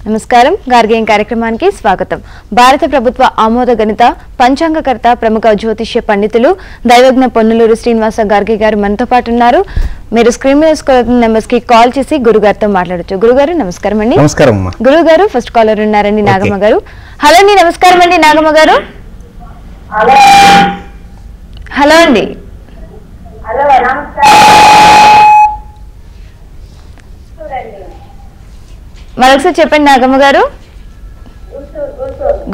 నమస్కారం గార్గేయం కార్యక్రమానికి స్వాగతం. భారత ప్రభుత్వ ఆమోద గణిత పంచాంగకర్త ప్రముఖ జ్యోతిష్య పండితులు దైవజ్ఞ పొన్నలూరు శ్రీనివాస గార్గే గారు మనతో పాటు ఉన్నారు. మీరు స్క్రీన్ మీద స్క్రోల్ నెంబర్స్ కి కాల్ చేసి గురుగారితో మాట్లాడొచ్చు. గురుగారు నమస్కారం అండి. నమస్కారం. గురుగారు ఫస్ట్ కాలర్ ఉన్నారండి నాగమ్మ గారు. హలో అండి, నమస్కారం అండి నాగమ్మ గారు. హలో అండి. మరొకసారి చెప్పండి నాగమ్మ గారు.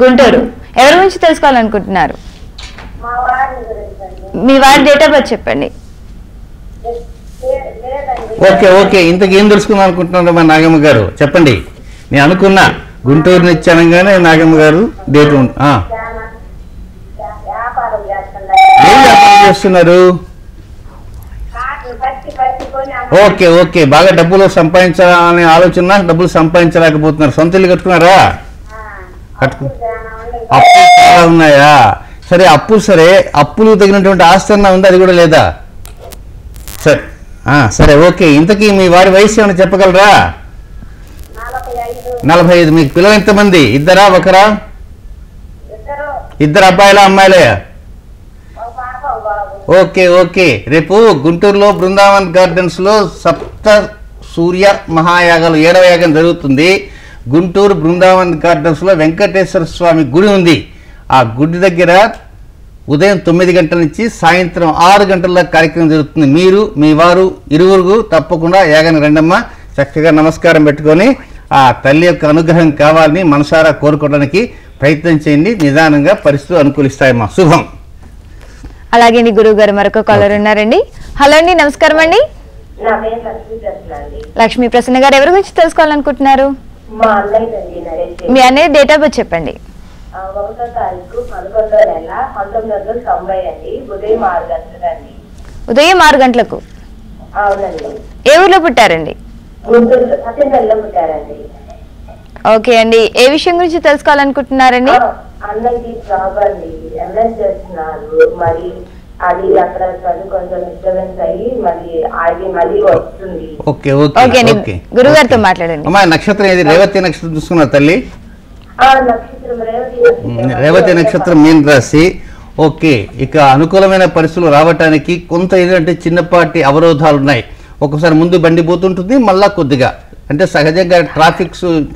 గుంటూరు. ఎవరి గురించి తెలుసుకోవాలనుకుంటున్నారు? మీ వారి డేట్ ఆఫ్ బర్త్ చెప్పండి. ఓకే ఓకే ఇంతకేం తెలుసుకుందాం అనుకుంటున్నారు మా నాగమ్మ గారు? చెప్పండి. నేను అనుకున్నా గుంటూరు నుంచి అనగానే నాగమ్మ గారు డేట్ ఏం వ్యాపారం చేస్తున్నారు? ఓకే ఓకే బాగా డబ్బులు సంపాదించాలనే ఆలోచన, డబ్బులు సంపాదించలేకపోతున్నారు. సొంత ఇల్లు కట్టుకున్నారా? అప్పులు చాలా ఉన్నాయా? సరే అప్పు, సరే అప్పులు తగినటువంటి ఆస్తి అన్నా ఉంది, అది కూడా లేదా? సరే సరే ఓకే. ఇంతకీ మీ వారి వయసు ఏమైనా చెప్పగలరా? 45. మీకు పిల్లలు ఎంతమంది? ఇద్దరా ఒకరా? ఇద్దరు అబ్బాయిలా అమ్మాయిలే? Okay okay. రేపు గుంటూరులో బృందావన్ గార్డెన్స్ లో సప్త సూర్య మహాయాగాలు 7వ యాగం జరుగుతుంది. గుంటూరు బృందావన్ గార్డెన్స్ లో వెంకటేశ్వర స్వామి గుడి ఉంది. ఆ గుడి దగ్గర ఉదయం 9 గంటల నుంచి సాయంత్రం 6 గంటల కార్యక్రమం జరుగుతుంది. మీరు మీ వారు ఇరువురు తప్పకుండా యాగానికి రండమ్మా. చక్కగా నమస్కారం పెట్టుకొని ఆ తల్లి యొక్క అనుగ్రహం కావాలని మనసారా కోరుకోవడానికి ప్రయత్నం చేయండి. నిదానంగా పరిస్థితులు అనుకూలిస్తాయమ్మా. శుభం. అలాగే గురువు గారు మరొక కాలర్ ఉన్నారండి. హలో అండి, నమస్కారం అండి. లక్ష్మీ ప్రసన్న గారు ఎవరి గురించి తెలుసుకోవాలనుకుంటున్నారు? మీ అన్నయ్య డేట్ ఆఫ్ బర్త్ చెప్పండి. 1వ తారీఖు 11వ నెల 1990 అండి. ఉదయం 6 గంటలకు. అవునండి. ఏ ఊర్లో పుట్టారండి? గుంటూరు సత్యనపల్లిలో పుట్టారండి. ఓకే అండి. ఏ విషయం గురించి తెలుసుకోవాలనుకుంటున్నారండి? అన్నకి జాబ్ అండి, ఎంఎస్ చేస్తున్నారు. మరి అది అక్కడ కొంచెం డిస్టర్బెన్స్ అయ్యి మళ్ళీ వస్తుంది. Okay okay okay. గురువు గారితో మాట్లాడండి. అమ్మా నక్షత్రం ఏది? రేవతి నక్షత్రం చూసుకున్నారు తల్లి? నక్షత్రం రేవతి నక్షత్రం మీన రాశి. ఓకే. ఇక అనుకూలమైన పరిస్థితులు రావటానికి కొంత ఏంటంటే చిన్నపాటి అవరోధాలు ఉన్నాయి. ఒక్కసారి ముందు బండి పోతుంటుంది, మళ్ళా కొద్దిగా అంటే సహజంగా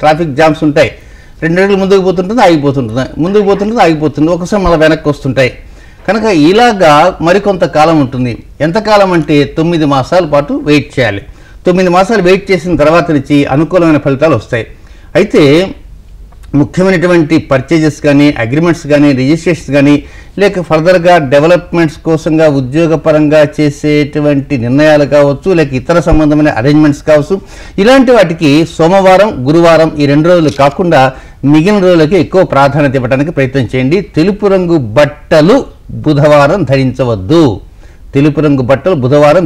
ట్రాఫిక్ జామ్స్ ఉంటాయి. 2 అడుగులు ముందుకు పోతుంటుంది, ఆగిపోతుంటుంది, ముందుకు పోతుంటుంది, ఆగిపోతుంది, ఒకసారి మళ్ళీ వెనక్కి వస్తుంటాయి. కనుక ఇలాగా మరికొంత కాలం ఉంటుంది. ఎంతకాలం అంటే 9 మాసాల పాటు వెయిట్ చేయాలి. 9 మాసాలు వెయిట్ చేసిన తర్వాత నుంచి అనుకూలమైన ఫలితాలు వస్తాయి. అయితే ముఖ్యమైనటువంటి పర్చేజెస్ కానీ, అగ్రిమెంట్స్ కానీ, రిజిస్ట్రేషన్స్ కానీ, లేక ఫర్దర్గా డెవలప్మెంట్స్ కోసంగా ఉద్యోగపరంగా చేసేటువంటి నిర్ణయాలు కావచ్చు, లేక ఇతర సంబంధమైన అరేంజ్మెంట్స్ కావచ్చు, ఇలాంటి వాటికి సోమవారం, గురువారం ఈ 2 రోజులు కాకుండా మిగిలిన రోజులకి ఎక్కువ ప్రాధాన్యత ఇవ్వడానికి ప్రయత్నం చేయండి. తెలుపు రంగు బట్టలు బుధవారం ధరించవద్దు. తెలుపు రంగు బట్టలు బుధవారం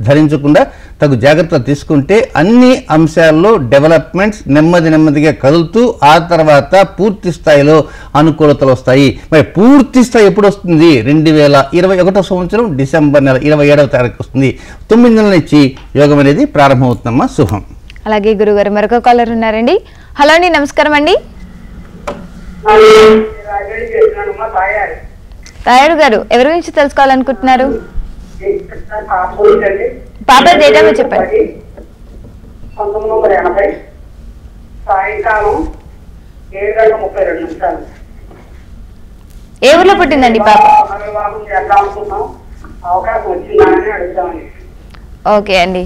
ధరించకుండా తగు జాగ్రత్తలు తీసుకుంటే అన్ని అంశాల్లో డెవలప్మెంట్స్ నెమ్మదిగా కదులుతూ ఆ తర్వాత పూర్తి స్థాయిలో అనుకూలతలు వస్తాయి. మరి పూర్తి స్థాయి ఎప్పుడు వస్తుంది? 2021 సంవత్సరం డిసెంబర్ నెల 27వ తారీఖు వస్తుంది. 9 నెలల నుంచి యోగం అనేది ప్రారంభమవుతుందమ్మా. శుభం. అలాగే గురుగారు మరొక కాలర్ ఉన్నారండి. హలో అండి, నమస్కారం అండి. తాయారు గారు ఎవరి గురించి తెలుసుకోవాలనుకుంటున్నారు? పాప డేట్ ఆఫ్ బర్త్ చెప్పండి. 1980 సాయంకాలం 7:32 ఏ ఊర్లో పుట్టిందండి పాప? అవకాశం వచ్చిందని అడుగుతామని. ఓకే అండి,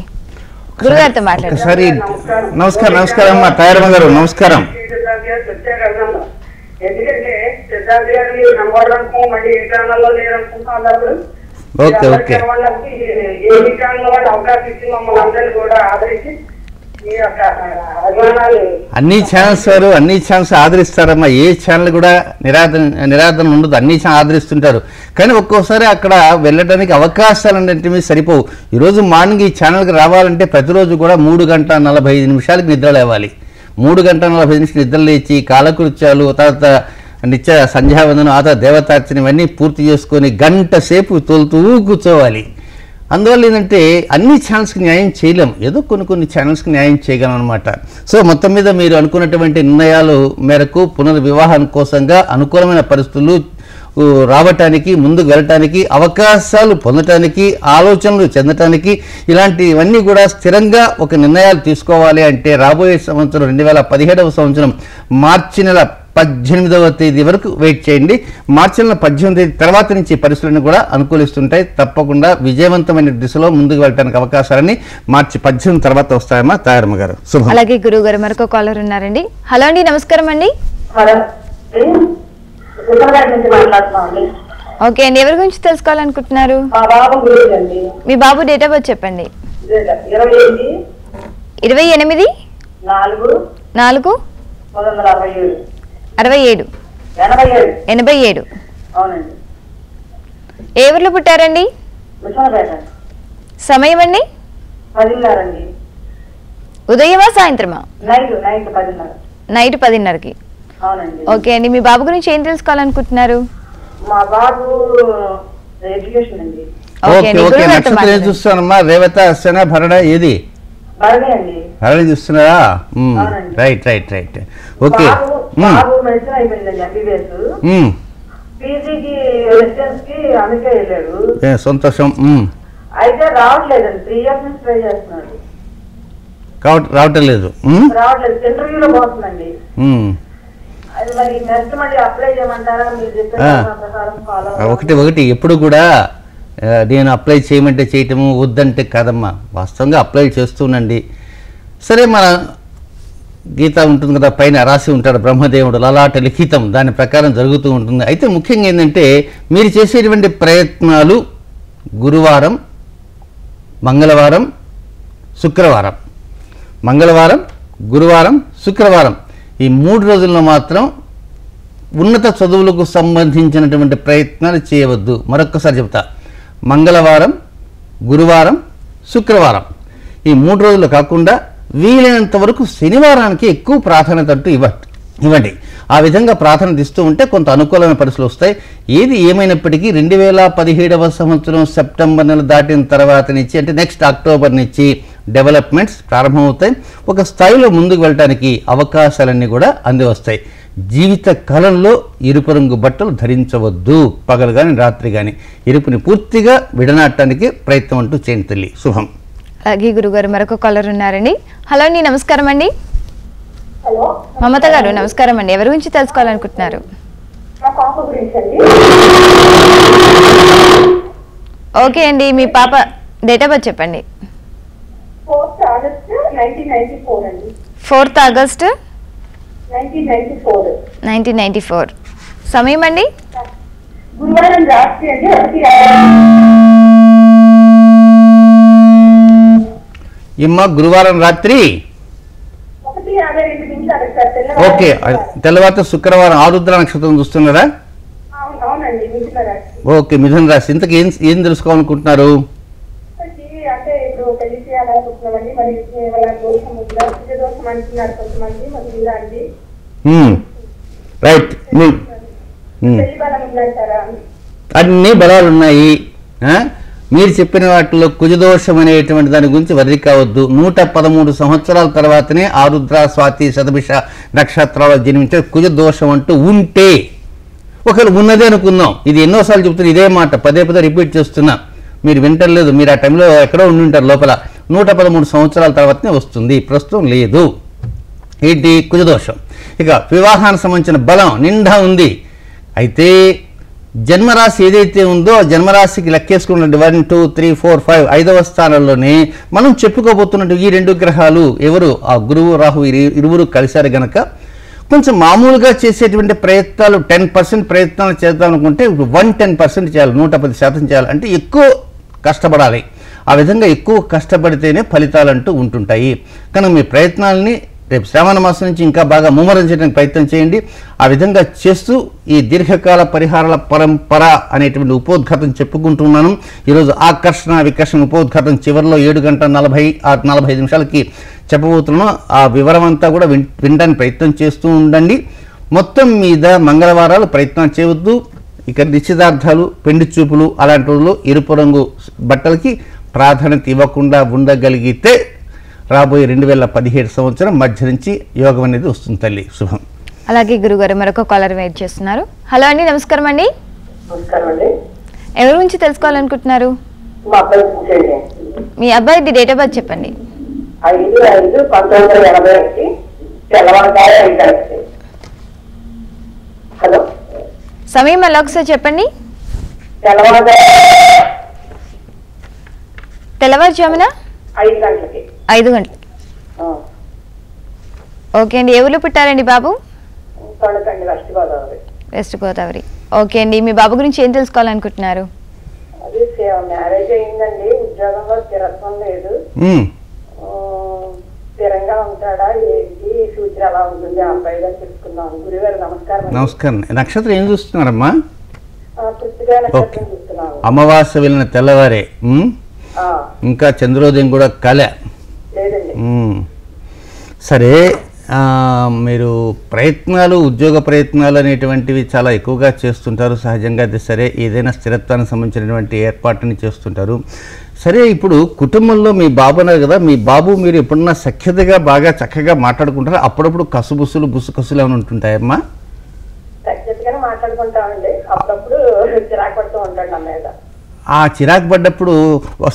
గురుగారితో మాట్లాడండి. ఒకసారి నమస్కారం. నమస్కారం అమ్మా తాయారమ్మ గారు. నమస్కారం. ఎందుకంటే సిద్ధార్థ గారిని నమ్మడానికి మళ్ళీ ఏ ఛానల్లో లేరనుకుంటున్నప్పుడు ఓకే ఓకే ఏ ఛానల్ వాళ్ళు అవకాశం ఇచ్చి మమ్మల్ని అందరినీ కూడా ఆదరించి మీ యొక్క అభిమానాలు అన్ని ఛానల్స్ వారు అన్ని ఛానల్స్ ఆదరిస్తారమ్మా. ఏ ఛానల్ కూడా నిరాదరణ ఉండదు, అన్ని ఛానల్ ఆదరిస్తుంటారు. కానీ ఒక్కోసారి అక్కడ వెళ్ళడానికి అవకాశాలు అనేటివి సరిపోవు. ఈరోజు మార్నింగ్ ఈ ఛానల్కి రావాలంటే ప్రతిరోజు కూడా 3 గంటల 45 నిమిషాలకు నిద్ర లేవాలి. 3 గంటల 45 నిమిషాలు నిద్ర లేచి కాలకృత్యాలు, తర్వాత నిత్య సంధ్యావందనం, ఆ తర్వాత దేవతార్చన ఇవన్నీ పూర్తి చేసుకొని గంట సేపు తోలుతూ కూర్చోవాలి. అందువల్ల ఏంటంటే అన్ని ఛానల్స్కి న్యాయం చేయలేం, ఏదో కొన్ని ఛానల్స్కి న్యాయం చేయగలం అనమాట. సో మొత్తం మీద మీరు అనుకున్నటువంటి నిర్ణయాలు మేరకు పునర్వివాహం కోసంగా అనుకూలమైన పరిస్థితులు రావటానికి, ముందుకు వెళ్ళటానికి, అవకాశాలు పొందటానికి, ఆలోచనలు చెందటానికి, ఇలాంటివన్నీ కూడా స్థిరంగా ఒక నిర్ణయాలు తీసుకోవాలి అంటే రాబోయే సంవత్సరం 2017వ సంవత్సరం మార్చి నెల 18వ తేదీ వరకు వెయిట్ చేయండి. మార్చి నెల 18వ తేదీ తర్వాత నుంచి పరిస్థితులను కూడా అనుకూలిస్తుంటాయి. తప్పకుండా విజయవంతమైన దిశలో ముందుకు వెళ్ళడానికి అవకాశాలని మార్చి 18 తర్వాత వస్తాయమ్మా తాయారమ్మ గారు. శుభం. అలాగే గురువు గారు మరొక కాలర్ ఉన్నారండి. హలో అండి, నమస్కారం అండి. ఓకే అండి, ఎవరి గురించి తెలుసుకోవాలనుకుంటున్నారు? మీ బాబు డేట్ ఆఫ్ బర్త్ చెప్పండి. 28/4/1967. ఏ ఊర్లో పుట్టారండి? సమయం అండి? ఉదయమా సాయంత్రమా? నైట్ 10:30కి. ఓకే అండి, మీ బాబు గురించి ఏం తెలుసుకోవాలనుకుంటున్నారు? మా బాబు ఎడ్యుకేషన్ అండి. ఓకే నక్షత్రం ఏం చూస్తానమ్మా? రేవత, అశ్వన, భరణ ఏది? భరణి చూస్తున్నారా? రైట్. ఓకే మెడిసిన్ అయిపోయిందండి, ఎంబీబీఎస్. పీజీకి రెసిడెన్స్ కి అమెరికా వెళ్ళాడు. సంతోషం. అయితే రావట్లేదండి, 3 years నుంచి ట్రై చేస్తున్నాడు, రావటం లేదు. ఇంటర్వ్యూలో పోతుందండి. అది మరి నెక్స్ట్ మళ్ళీ అప్లై చేయమంటారా? మీరు చెప్పిన ప్రకారం ఫాలో ఒకటి ఎప్పుడు కూడా నేను అప్లై చేయమంటే చేయటము, వద్దంటే కాదమ్మా. వాస్తవంగా అప్లై చేస్తూనండి. సరే, మన గీత ఉంటుంది కదా, పైన రాసి ఉంటాడు బ్రహ్మదేవుడు లలాట లిఖితం, దాని ప్రకారం జరుగుతూ ఉంటుంది. అయితే ముఖ్యంగా ఏంటంటే మీరు చేసేటువంటి ప్రయత్నాలు గురువారం, మంగళవారం, శుక్రవారం, గురువారం, శుక్రవారం ఈ 3 రోజుల్లో మాత్రం ఉన్నత చదువులకు సంబంధించినటువంటి ప్రయత్నాలు చేయవద్దు. మరొక్కసారి చెప్తా, మంగళవారం, గురువారం, శుక్రవారం ఈ 3 రోజులు కాకుండా వీలైనంత వరకు శనివారానికి ఎక్కువ ప్రాధాన్యత అంటూ ఇవ్వండి. ఆ విధంగా ప్రాధాన్యత ఇస్తూ ఉంటే కొంత అనుకూలమైన పరిస్థితులు వస్తాయి. ఏది ఏమైనప్పటికీ 2017వ సంవత్సరం సెప్టెంబర్ నెల దాటిన తర్వాత నుంచి, అంటే నెక్స్ట్ అక్టోబర్ నుంచి డెవలప్మెంట్స్ ప్రారంభమవుతాయి. ఒక స్థాయిలో ముందుకు వెళ్ళటానికి అవకాశాలన్నీ కూడా అంది వస్తాయి. జీవిత కాలంలో ఎరుపు రంగు బట్టలు ధరించవద్దు, పగలు కానీ రాత్రి కానీ. ఎరుపుని పూర్తిగా విడనాటడానికి ప్రయత్నం అంటూ చేయండి తల్లి. శుభం. అలాగే గురుగారు మరొక కాలర్ ఉన్నారండి. హలో అండి, నమస్కారం అండి. మమత గారు నమస్కారం అండి. ఎవరి గురించి తెలుసుకోవాలనుకుంటున్నారు? ఓకే అండి, మీ పాప డేట్ ఆఫ్ బర్త్ చెప్పండి. 4th August 1994 4th August 1994. సమయం అండి? గురువారం రాత్రి అండి. గురువారం రాత్రి ఓకే. తెల్లవారు శుక్రవారం ఆరుద్ర నక్షత్రం చూస్తున్నారా? ఓకే, మిథున రాశి. ఇంతకు ఏం తెలుసుకోవాలనుకుంటున్నారు? రైట్, అన్ని బలాలు ఉన్నాయి. మీరు చెప్పిన వాటిలో కుజదోషం అనేటువంటి దాని గురించి వర్రి కావద్దు. 113 సంవత్సరాల తర్వాతనే ఆరుద్ర, స్వాతి, శతభిష నక్షత్రాలు జన్మించే కుజదోషం అంటూ ఉంటే, ఒకరు ఉన్నదే అనుకుందాం. ఇది ఎన్నోసార్లు చెప్తున్నా, ఇదే మాట పదే రిపీట్ చేస్తున్నా, మీరు వింటలేదు. మీరు ఆ టైంలో ఎక్కడో ఉండి ఉంటారు లోపల. 113 సంవత్సరాల తర్వాతనే వస్తుంది, ప్రస్తుతం లేదు. ఏంటి? కుజదోషం. ఇక వివాహానికి సంబంధించిన బలం నిండా ఉంది. అయితే జన్మరాశి ఏదైతే ఉందో జన్మరాశికి లెక్కేసుకున్నట్టు 1, 2, 3, 4, 5 5వ స్థానంలోనే మనం చెప్పుకోబోతున్నట్టు ఈ 2 గ్రహాలు ఎవరు? ఆ గురువు, రాహు ఇరువురు కలిశారు గనక కొంచెం మామూలుగా చేసేటువంటి ప్రయత్నాలు 10% ప్రయత్నాలు చేద్దాం అనుకుంటే 110% చేయాలి, 110% చేయాలి. అంటే ఎక్కువ కష్టపడాలి. ఆ విధంగా ఎక్కువ కష్టపడితేనే ఫలితాలు అంటూ ఉంటుంటాయి. కనుక మీ ప్రయత్నాలని రేపు శ్రావణ మాసం నుంచి ఇంకా బాగా ముమ్మరం చేయడానికి ప్రయత్నం చేయండి. ఆ విధంగా చేస్తూ ఈ దీర్ఘకాల పరిహారాల పరంపర అనేటువంటి ఉపోద్ఘాతం చెప్పుకుంటున్నాను. ఈరోజు ఆకర్షణ వికర్షణ ఉపోద్ఘాతం చివరిలో 7:45 నిమిషాలకి చెప్పబోతున్నాను. ఆ వివరం అంతా కూడా వినడానికి ప్రయత్నం చేస్తూ ఉండండి. మొత్తం మీద మంగళవారాలు ప్రయత్నం చేయవద్దు. ఇక నిశ్చితార్థాలు, పెండి చూపులు అలాంటి రోజుల్లో ఎరుపు రంగు బట్టలకి ప్రాధాన్యత ఇవ్వకుండా ఉండగలిగితే రాబోయే 2017 సంవత్సరం మధ్య నుంచి యోగం అనేది వస్తుంది తల్లి. శుభం. అలాగే గురుగారు మరొక కాలర్ వెయిట్ చేస్తున్నారు. హలో అండి, నమస్కారం అండి. నమస్కారం అండి. ఎవరి గురించి తెలుసుకోవాలనుకుంటున్నారు? మా అబ్బాయి గురించి. మీ అబ్బాయిది డేట్ ఆఫ్ బర్త్ చెప్పండి. 5/5/1981 తెల్లవారుజామున 5 హలో సమయం మళ్ళీ ఒకసారి చెప్పండి. తెల్లవారుజామున 5 గంటలకి. 5 గంటలకి. ఓకే అండి. ఏ ఊళ్ళో పుట్టారండి బాబు? తొండకండి, West Godavari. West Godavari. Okay అండి. మీ బాబు గురించి ఏం తెలుసుకోవాలనుకుంటున్నారు? అది మ్యారేజ్ అయిందండి, ఉద్యోగంలో స్థిరత్వం లేదు, స్థిరంగా ఉంటాడా ఏంటి, ఫ్యూచర్ ఎలా ఉంటుంది అబ్బాయి గారు తెలుసుకుందాం. గురుగారు నమస్కారం. నమస్కారం. నక్షత్రం ఏం చూస్తున్నారమ్మా? కృతికా నక్షత్రం చూస్తున్నాను. అమావాస్య వెళ్ళిన తెల్లవారే, ఇంకా చంద్రోదయం కూడా కలే లేదండి. సరే, మీరు ప్రయత్నాలు, ఉద్యోగ ప్రయత్నాలు అనేటువంటివి చాలా ఎక్కువగా చేస్తుంటారు సహజంగా. అది సరే, ఏదైనా స్థిరత్వానికి సంబంధించినటువంటి ఏర్పాటుని చేస్తుంటారు. సరే, ఇప్పుడు కుటుంబంలో మీ బాబు అన్నారు కదా, మీ బాబు మీరు ఎప్పుడన్నా సఖ్యతగా బాగా చక్కగా మాట్లాడుకుంటారా? అప్పుడప్పుడు కసుబుసులు బుసుకసులు ఏమైనా ఉంటుంటాయమ్మా? సఖ్యతగానే మాట్లాడుకుంటామండి, అప్పుడప్పుడు చిరాకు పడుతూ ఉంటాడు నా మీద. ఆ చిరాకు పడ్డప్పుడు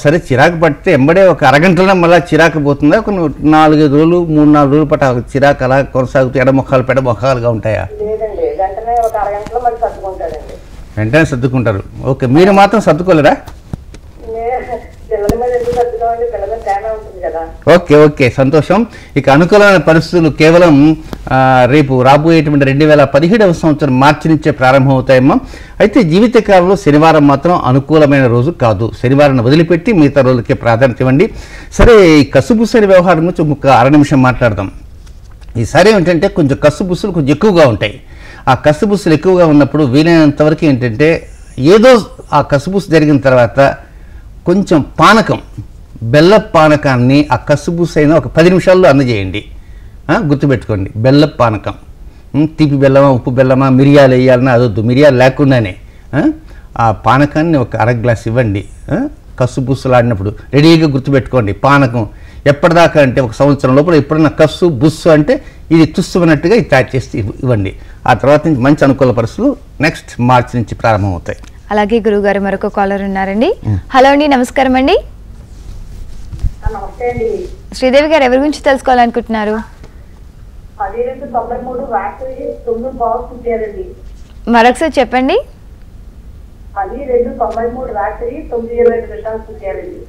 సరే, చిరాకు పడితే ఎంబడే ఒక అరగంటలో మళ్ళీ చిరాకు పోతుందా? కొన్ని 4-5 రోజులు 3-4 రోజులు పట్ట చిరాకు అలా కొనసాగుతూ ఎడమొఖాలు పెడమొఖాలుగా ఉంటాయా? లేదండి, వెంటనే ఒక అరగంటలో మరి సర్దుకుంటాడండి. వెంటనే సర్దుకుంటారు. ఓకే, మీరు మాత్రం సర్దుకోలేరా? పిల్లల మీద ఎందుకు సర్దుకోండి, పిల్లల తేడా ఉంటుంది కదా. ఓకే ఓకే, సంతోషం. ఇక అనుకూలమైన పరిస్థితులు కేవలం రేపు రాబోయేటువంటి 2017వ సంవత్సరం మార్చి నుంచే ప్రారంభమవుతాయమ్మా. అయితే జీవితకాలంలో శనివారం మాత్రం అనుకూలమైన రోజు కాదు. శనివారాన్ని వదిలిపెట్టి మిగతా రోజులకే ప్రాధాన్యత ఇవ్వండి. సరే, ఈ కసుబుసని వ్యవహారం గురించి ఒక అర నిమిషం మాట్లాడదాం. ఈసారి ఏంటంటే కొంచెం కసుబుసులు కొంచెం ఎక్కువగా ఉంటాయి. ఆ కసుబుసులు ఎక్కువగా ఉన్నప్పుడు వీలైనంత వరకు ఏంటంటే ఏదో ఆ కసుబుసు జరిగిన తర్వాత కొంచెం పానకం, బెల్లపు పానకాన్ని ఆ కసుబుసైన ఒక 10 నిమిషాల్లో అందజేయండి. గుర్తుపెట్టుకోండి, బెల్లపు పానకం. తీపి బెల్లమా, ఉప్పు బెల్లమా, మిరియాలు వేయాలన్నా అదొద్దు, మిరియాలు లేకుండానే ఆ పానకాన్ని ఒక అర గ్లాస్ ఇవ్వండి. కసుబుస్సులాడినప్పుడు రెడీగా గుర్తుపెట్టుకోండి. పానకం ఎప్పటిదాకా అంటే 1 సంవత్సరం లోపల ఎప్పుడన్నా కస్సు బుస్సు అంటే ఇది తుస్సున్నట్టుగా ఇది తయారు చేసి ఇవ్వండి. ఆ తర్వాత నుంచి మంచి అనుకూల పరిస్థితులు నెక్స్ట్ మార్చి నుంచి ప్రారంభమవుతాయి. అలాగే గురుగారు మరొక కాలర్ ఉన్నారండి. హలో అండి, నమస్కారం అండి. నమస్తే అండి. శ్రీదేవి గారు ఎవరి గురించి తెలుసుకోవాలనుకుంటున్నారు? 1293 రాత్రి 9 బాక్స్ పుట్టారండి. మరొకసారి చెప్పండి. 1293 రాత్రి 9:20 నిమిషాలు పుట్టారండి.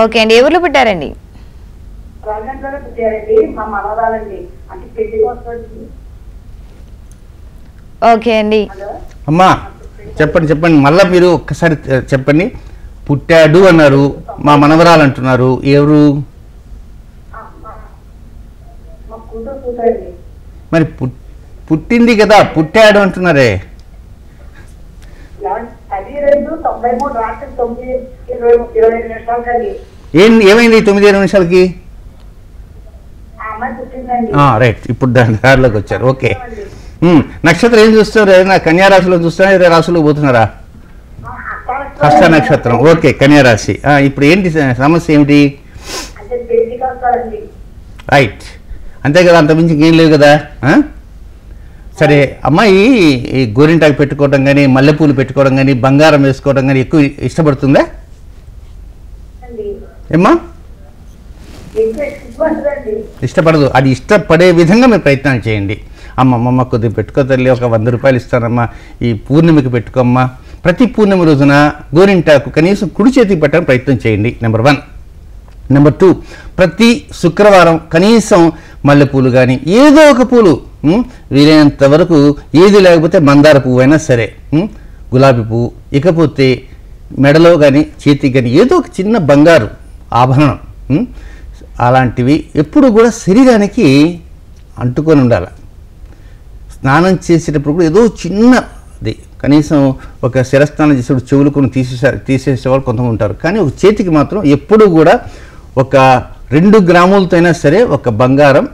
ఓకే అండి. ఏ ఊర్లో పుట్టారండి? రాజంలోనే పుట్టారండి. మా మనవరాలండి, అంటే పెళ్లి కోసం. ఓకే అండి. అమ్మా చెప్పండి చెప్పండి, మళ్ళీ మీరు ఒక్కసారి చెప్పండి. పుట్టాడు అన్నారు, మా మనవరాలు అంటున్నారు, ఎవరు? మరి పుట్టింది కదా, పుట్టాడు అంటున్నారే. ఏమైంది 9-20 నిమిషాలకి? రైట్, ఇప్పుడు దారిలోకి వచ్చారు. ఓకే, నక్షత్రం ఏం చూస్తారు? ఏదైనా కన్యా రాశిలో చూస్తారా, ఏదైనా రాశిలో పోతున్నారా? హస్త నక్షత్రం. ఓకే, కన్యా రాశి. ఇప్పుడు ఏంటి సమస్య ఏమిటి? రైట్, అంతే కదా, అంత మించి ఇంకేం లేదు కదా. సరే, అమ్మాయి ఈ గోరింటాకు పెట్టుకోవడం కానీ, మల్లెపూలు పెట్టుకోవడం కానీ, బంగారం వేసుకోవడం కానీ ఎక్కువ ఇష్టపడుతుందా ఏమ్మా? ఇష్టపడదు. అది ఇష్టపడే విధంగా మీరు ప్రయత్నాలు చేయండి. అమ్మమ్మ కొద్దిగా పెట్టుకో తల్లి, ఒక 100 రూపాయలు ఇస్తానమ్మా, ఈ పూర్ణిమకి పెట్టుకోమ్మా. ప్రతి పూర్ణిమ రోజున గోరింటాకు కనీసం కుడి చేతికి పెట్టడానికి ప్రయత్నం చేయండి, నెంబర్ 1. నెంబర్ 2, ప్రతి శుక్రవారం కనీసం మల్లెపూలు కానీ ఏదో ఒక పూలు, వీలైనంత వరకు ఏది లేకపోతే మందార పువ్వు అయినా సరే, గులాబీ పువ్వు, ఇకపోతే మెడలో కానీ చేతికి కానీ ఏదో ఒక చిన్న బంగారు ఆభరణం, అలాంటివి ఎప్పుడు కూడా శరీరానికి అంటుకొని ఉండాలి. స్నానం చేసేటప్పుడు కూడా ఏదో చిన్నది, కనీసం ఒక శిరస్నానం చేసేటప్పుడు చెవులు కొన్ని తీసేసేవాళ్ళు కొంతమంది ఉంటారు, కానీ ఒక చేతికి మాత్రం ఎప్పుడు కూడా ఒక 2 గ్రాములతో అయినా సరే ఒక బంగారం,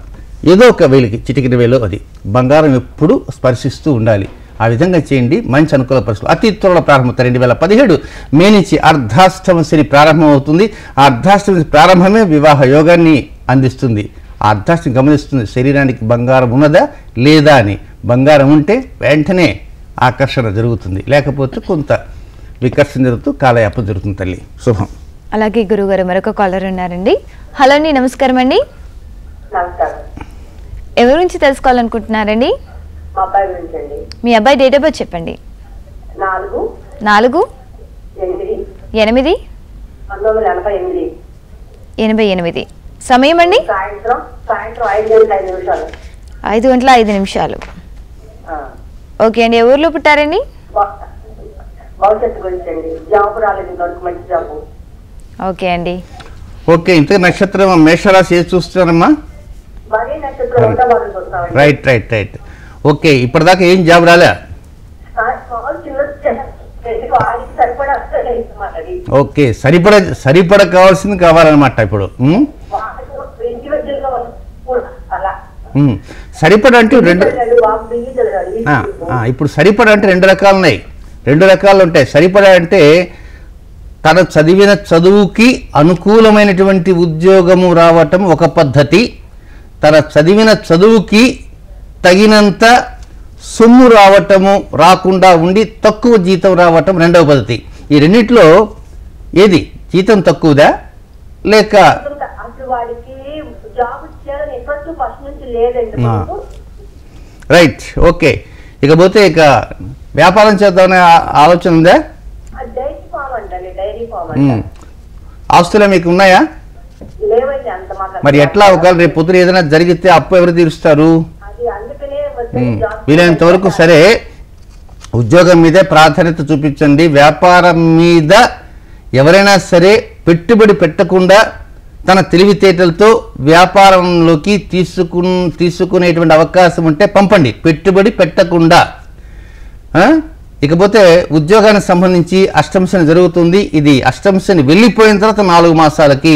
ఏదో ఒక వేలికి చిటికిన వేలో అది బంగారం ఎప్పుడు స్పర్శిస్తూ ఉండాలి. ఆ విధంగా చేయండి, మంచి అనుకూల పరిస్థితులు అతి త్వరలో ప్రారంభమవుతాయి. 2017 మే నుంచి అర్ధాష్టమ శని ప్రారంభమవుతుంది. ఆ అర్ధాష్టమ శని ప్రారంభమే వివాహ యోగాన్ని అందిస్తుంది. ఆ అర్ధాష్టమి గమనిస్తుంది శరీరానికి బంగారం ఉన్నదా లేదా అని. బంగారం ఉంటే వెంటనే ఆకర్షణ జరుగుతుంది, లేకపోతే కొంత వికర్షణ జరుగుతూ కాలయాపన జరుగుతుంది. తల్లి శుభం. అలాగే గురుగారు మరొక కాలర్ ఉన్నారండి. హలో అండి, నమస్కారం అండి. నమస్కారం. ఎవరి గురించి తెలుసుకోవాలనుకుంటున్నారండి? మా అబ్బాయి గురించి అండి. మీ అబ్బాయి డేట్ ఆఫ్ బర్త్ చెప్పండి. 4/8/1988. 88 సమయం అండి? సాయంత్రం 5:05. 5:05. ఓకే అండి. ఏ ఊర్లో పుట్టారండి? భవిష్యత్తు గురించి అండి. జాబ్ రాలేదు, మంచి జాబ్. ఓకే అండి. ఓకే, ఇంత నక్షత్రం మేషరాశి ఏది చూస్తున్నారమ్మా? మరీ నక్షత్రం ఉంటా వాళ్ళు చూస్తామండి. Right right right. ఓకే, ఇప్పటిదాకా ఏం జాబ్ రాలే? ఓకే, సరిపడ కావాల్సింది కావాలన్నమాట ఇప్పుడు. సరిపడ అంటే ఇప్పుడు సరిపడ అంటే రెండు రకాలు ఉన్నాయి. 2 రకాలు ఉంటాయి. సరిపడ అంటే తన చదివిన చదువుకి అనుకూలమైనటువంటి ఉద్యోగము రావటం ఒక పద్ధతి, తన చదివిన చదువుకి తగినంత సొమ్ము రావటము రాకుండా ఉండి తక్కువ జీతం రావటం రెండవ పద్ధతి. ఈ రెండిట్లో ఏది జీతం తక్కువదా లేక? Right, okay. ఇకపోతే ఇక వ్యాపారం చేద్దామనే ఆలోచన ఉందా? ఆస్తులు మీకు ఉన్నాయా? మరి ఎట్లా? ఒకవేళ రేపు పొద్దున ఏదైనా జరిగితే అప్పు ఎవరు తీరుస్తారు? వీలైనంత వరకు సరే ఉద్యోగం మీదే ప్రాధాన్యత చూపించండి. వ్యాపారం మీద ఎవరైనా సరే పెట్టుబడి పెట్టకుండా తన తెలివితేటలతో వ్యాపారంలోకి తీసుకునేటువంటి అవకాశం ఉంటే పంపండి, పెట్టుబడి పెట్టకుండా. ఇకపోతే ఉద్యోగానికి సంబంధించి అష్టంశని జరుగుతుంది. ఇది అష్టంశని వెళ్ళిపోయిన తర్వాత 4 మాసాలకి,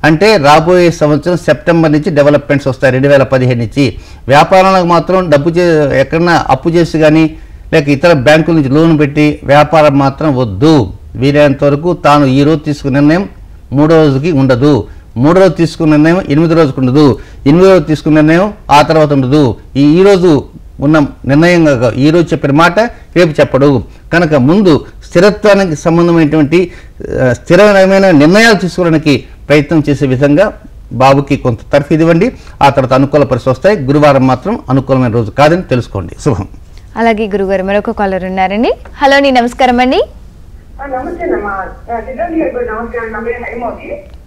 అంటే రాబోయే సంవత్సరం సెప్టెంబర్ నుంచి డెవలప్మెంట్స్ వస్తాయి 2017 నుంచి. వ్యాపారాలకు మాత్రం ఎక్కడన్నా అప్పు చేసి కానీ లేక ఇతర బ్యాంకుల నుంచి లోన్ పెట్టి వ్యాపారం మాత్రం వద్దు. వీలైనంత వరకు తాను ఈరోజు తీసుకున్న నిర్ణయం 3వ రోజుకి ఉండదు, 3వ రోజు తీసుకున్న నిర్ణయం 8వ రోజుకి ఉండదు, 8వ రోజు తీసుకున్న నిర్ణయం ఆ తర్వాత ఉండదు. ఈరోజు ఉన్న నిర్ణయంగా ఈరోజు చెప్పిన మాట రేపు చెప్పడు కనుక ముందు స్థిరత్వానికి సంబంధమైనటువంటి స్థిరమైన నిర్ణయాలు తీసుకోవడానికి ప్రయత్నం చేసే విధంగా బాబుకి కొంత తర్ఫీదు ఇవ్వండి. ఆ తర్వాత అనుకూల పరిస్థితులు వస్తాయి. గురువారం మాత్రం అనుకూలమైన రోజు కాదని తెలుసుకోండి. శుభం. అలాగే గురుగారు మరొక కాలర్ ఉన్నారండి. హలో అండి, నమస్కారం అండి.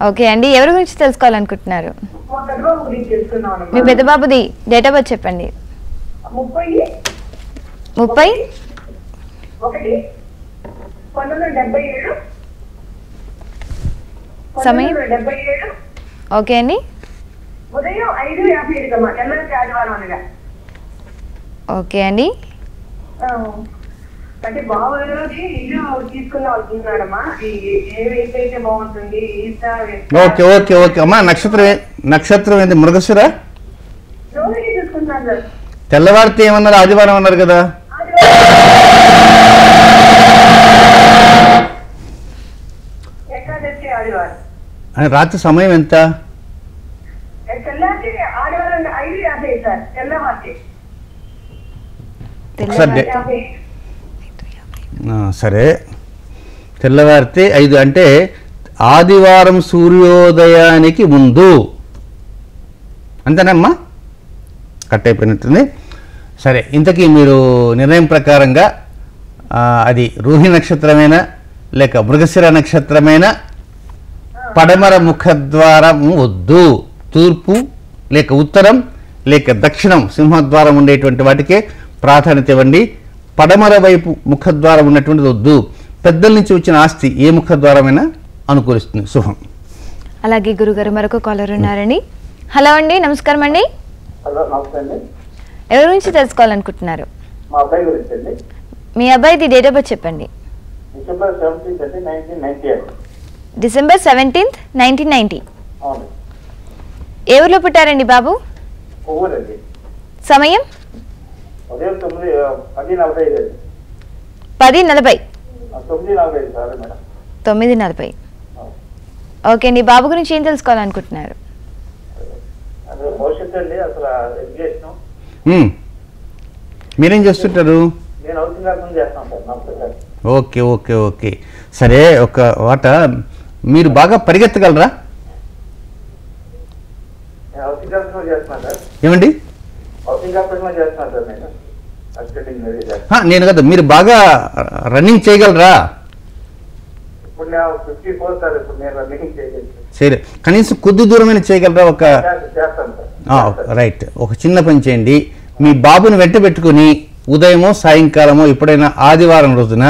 ఓకే అండి, ఎవరి గురించి తెలుసుకోవాలనుకుంటున్నారు? మీ పెద్ద బాబుది డేట్ ఆఫ్ బర్త్ చెప్పండి. 30/1/1977. సమయం? ఓకే అండి. ఉదయం 5:57 ఓకే అండి. అంటే బాబుది ఇల్లు తీసుకుందాం అనుకుంటున్నాడమ్మా. ఏదైతే బాగుంటుంది? ఓకే ఓకే ఓకే అమ్మా. నక్షత్రం ఏంటి? మృగశిర. చూసుకుంటున్నాను సార్. తెల్లవారితే ఏమన్నారు? ఆదివారం అన్నారు కదా. అని రాత్రి సమయం ఎంత? సరే, తెల్లవారితే 5 అంటే ఆదివారం సూర్యోదయానికి ముందు అంతేనమ్మా? కట్ అయిపోయినట్టుంది. సరే, ఇంతకీ మీరు నిర్ణయం ప్రకారంగా అది రోహిణి నక్షత్రమేనా లేక మృగశిర నక్షత్రమేనా? పడమర ముఖద్వారం వద్దు, తూర్పు లేక ఉత్తరం లేక దక్షిణం సింహద్వారం ఉండేటువంటి వాటికే ప్రాధాన్యత ఇవ్వండి. పడమర వైపు ముఖద్వారం ఉన్నటువంటిది వద్దు. పెద్దల నుంచి వచ్చిన ఆస్తి ఏ ముఖద్వారమైనా అనుకూలిస్తుంది. శుభం. అలాగే గురుగారు మరొక కాలర్ ఉన్నారండి. హలో అండి, నమస్కారం అండి. హలో, నమస్తే అండి. ఎవరి గురించి తెలుసుకోవాలనుకుంటున్నారు? మా అబ్బాయి గురించి అండి. మీ అబ్బాయిది డేట్ ఆఫ్ బర్త్ చెప్పండి. December 17th అండి, 1998. December 17th, 1990. అవును. ఏ ఊర్లో పుట్టారండి బాబు? ఊరండి. సమయం? ఉదయం 10:45 అండి. 10:40. 9:45 సార్ మేడం. 9:40. ఓకే అండి, బాబు గురించి ఏం తెలుసుకోవాలనుకుంటున్నారు? అదే భవిష్యత్తు అండి, అసలు ఎడ్యుకేషన్. మీరేం చేస్తుంటారు? నేను హౌసింగ్ కార్డ్ ముందు చేస్తాను సార్. నమస్తే సార్. ఓకే ఓకే ఓకే, సరే. ఒక వాట మీరు బాగా పరిగెత్తగలరా? నేను హౌసింగ్ కార్డ్ ముందు చేస్తున్నాను సార్. ఏమండి? హౌసింగ్ కార్డ్ ముందు చేస్తున్నాను సార్ నేను. అసిస్టెంట్ మరి చేస్తాను. నేను కదా, మీరు బాగా రన్నింగ్ చేయగలరా? ఇప్పుడు నేను 54 సార్. ఇప్పుడు నేను రన్నింగ్ చేయగలను. సరే, కనీసం కొద్ది దూరమైన చేయగలరా? ఒక చేస్తాను సార్. రైట్. ఒక చిన్న పని చేయండి. మీ బాబుని వెంట పెట్టుకుని ఉదయమో సాయంకాలమో ఎప్పుడైనా ఆదివారం రోజున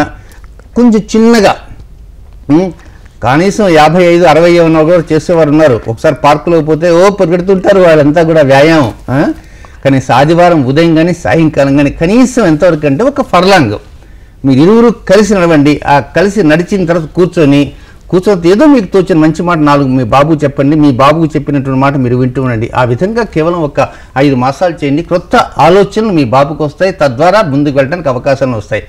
కొంచెం చిన్నగా, కనీసం 55-60 ఉన్న కూడా చేసేవారు ఉన్నారు. ఒకసారి పార్కులోకి పోతే పరిగెడుతుంటారు వాళ్ళంతా కూడా వ్యాయామం. కానీ ఆదివారం ఉదయం కానీ సాయంకాలం కానీ కనీసం ఎంతవరకు అంటే ఒక ఫర్లాంగ్ మీరు ఇరువురు కలిసి నడవండి. ఆ కలిసి నడిచిన తర్వాత కూర్చొని ఏదో మీకు తోచిన మంచి మాట 4 మీ బాబుకు చెప్పండి. మీ బాబుకు చెప్పినటువంటి మాట మీరు వింటూ ఉండండి. ఆ విధంగా కేవలం ఒక 5 మాసాలు చేయండి. క్రొత్త ఆలోచనలు మీ బాబుకు వస్తాయి. తద్వారా ముందుకు వెళ్ళడానికి అవకాశాలు వస్తాయి.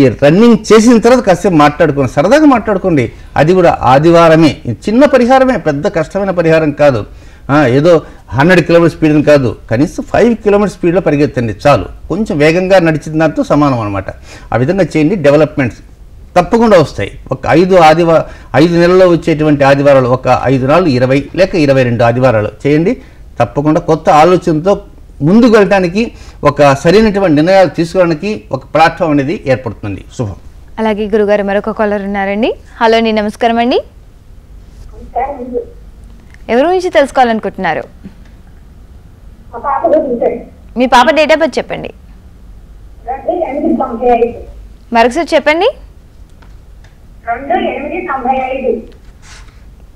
ఈ రన్నింగ్ చేసిన తర్వాత కాసేపు మాట్లాడుకోండి, సరదాగా మాట్లాడుకోండి. అది కూడా ఆదివారమే. చిన్న పరిహారమే, పెద్ద కష్టమైన పరిహారం కాదు. ఏదో 100 కిలోమీటర్ స్పీడ్ని కాదు, కనీసం 5 కిలోమీటర్ స్పీడ్లో పరిగెత్తండి చాలు. కొంచెం వేగంగా నడిచిన దాంతో సమానం అనమాట. ఆ విధంగా చేయండి. డెవలప్మెంట్స్ తప్పకుండా వస్తాయి. ఒక 5 నెలల్లో వచ్చేటువంటి ఆదివారాలు, ఒక 5 నాళ్ళు 20 లేక 22 ఆదివారాలు చేయండి. తప్పకుండా కొత్త ఆలోచనతో ముందుకు వెళ్ళడానికి, ఒక సరైనటువంటి నిర్ణయాలు తీసుకోవడానికి ఒక ప్లాట్ఫామ్ అనేది ఏర్పడుతుంది. శుభం. అలాగే గురుగారు మరొక కాలర్ ఉన్నారండి. హలో అండి, నమస్కారం అండి. ఎవరి గురించి తెలుసుకోవాలనుకుంటున్నారు? మీ పాప డేట్ ఆఫ్ బర్త్ చెప్పండి. మరొకసారి చెప్పండి.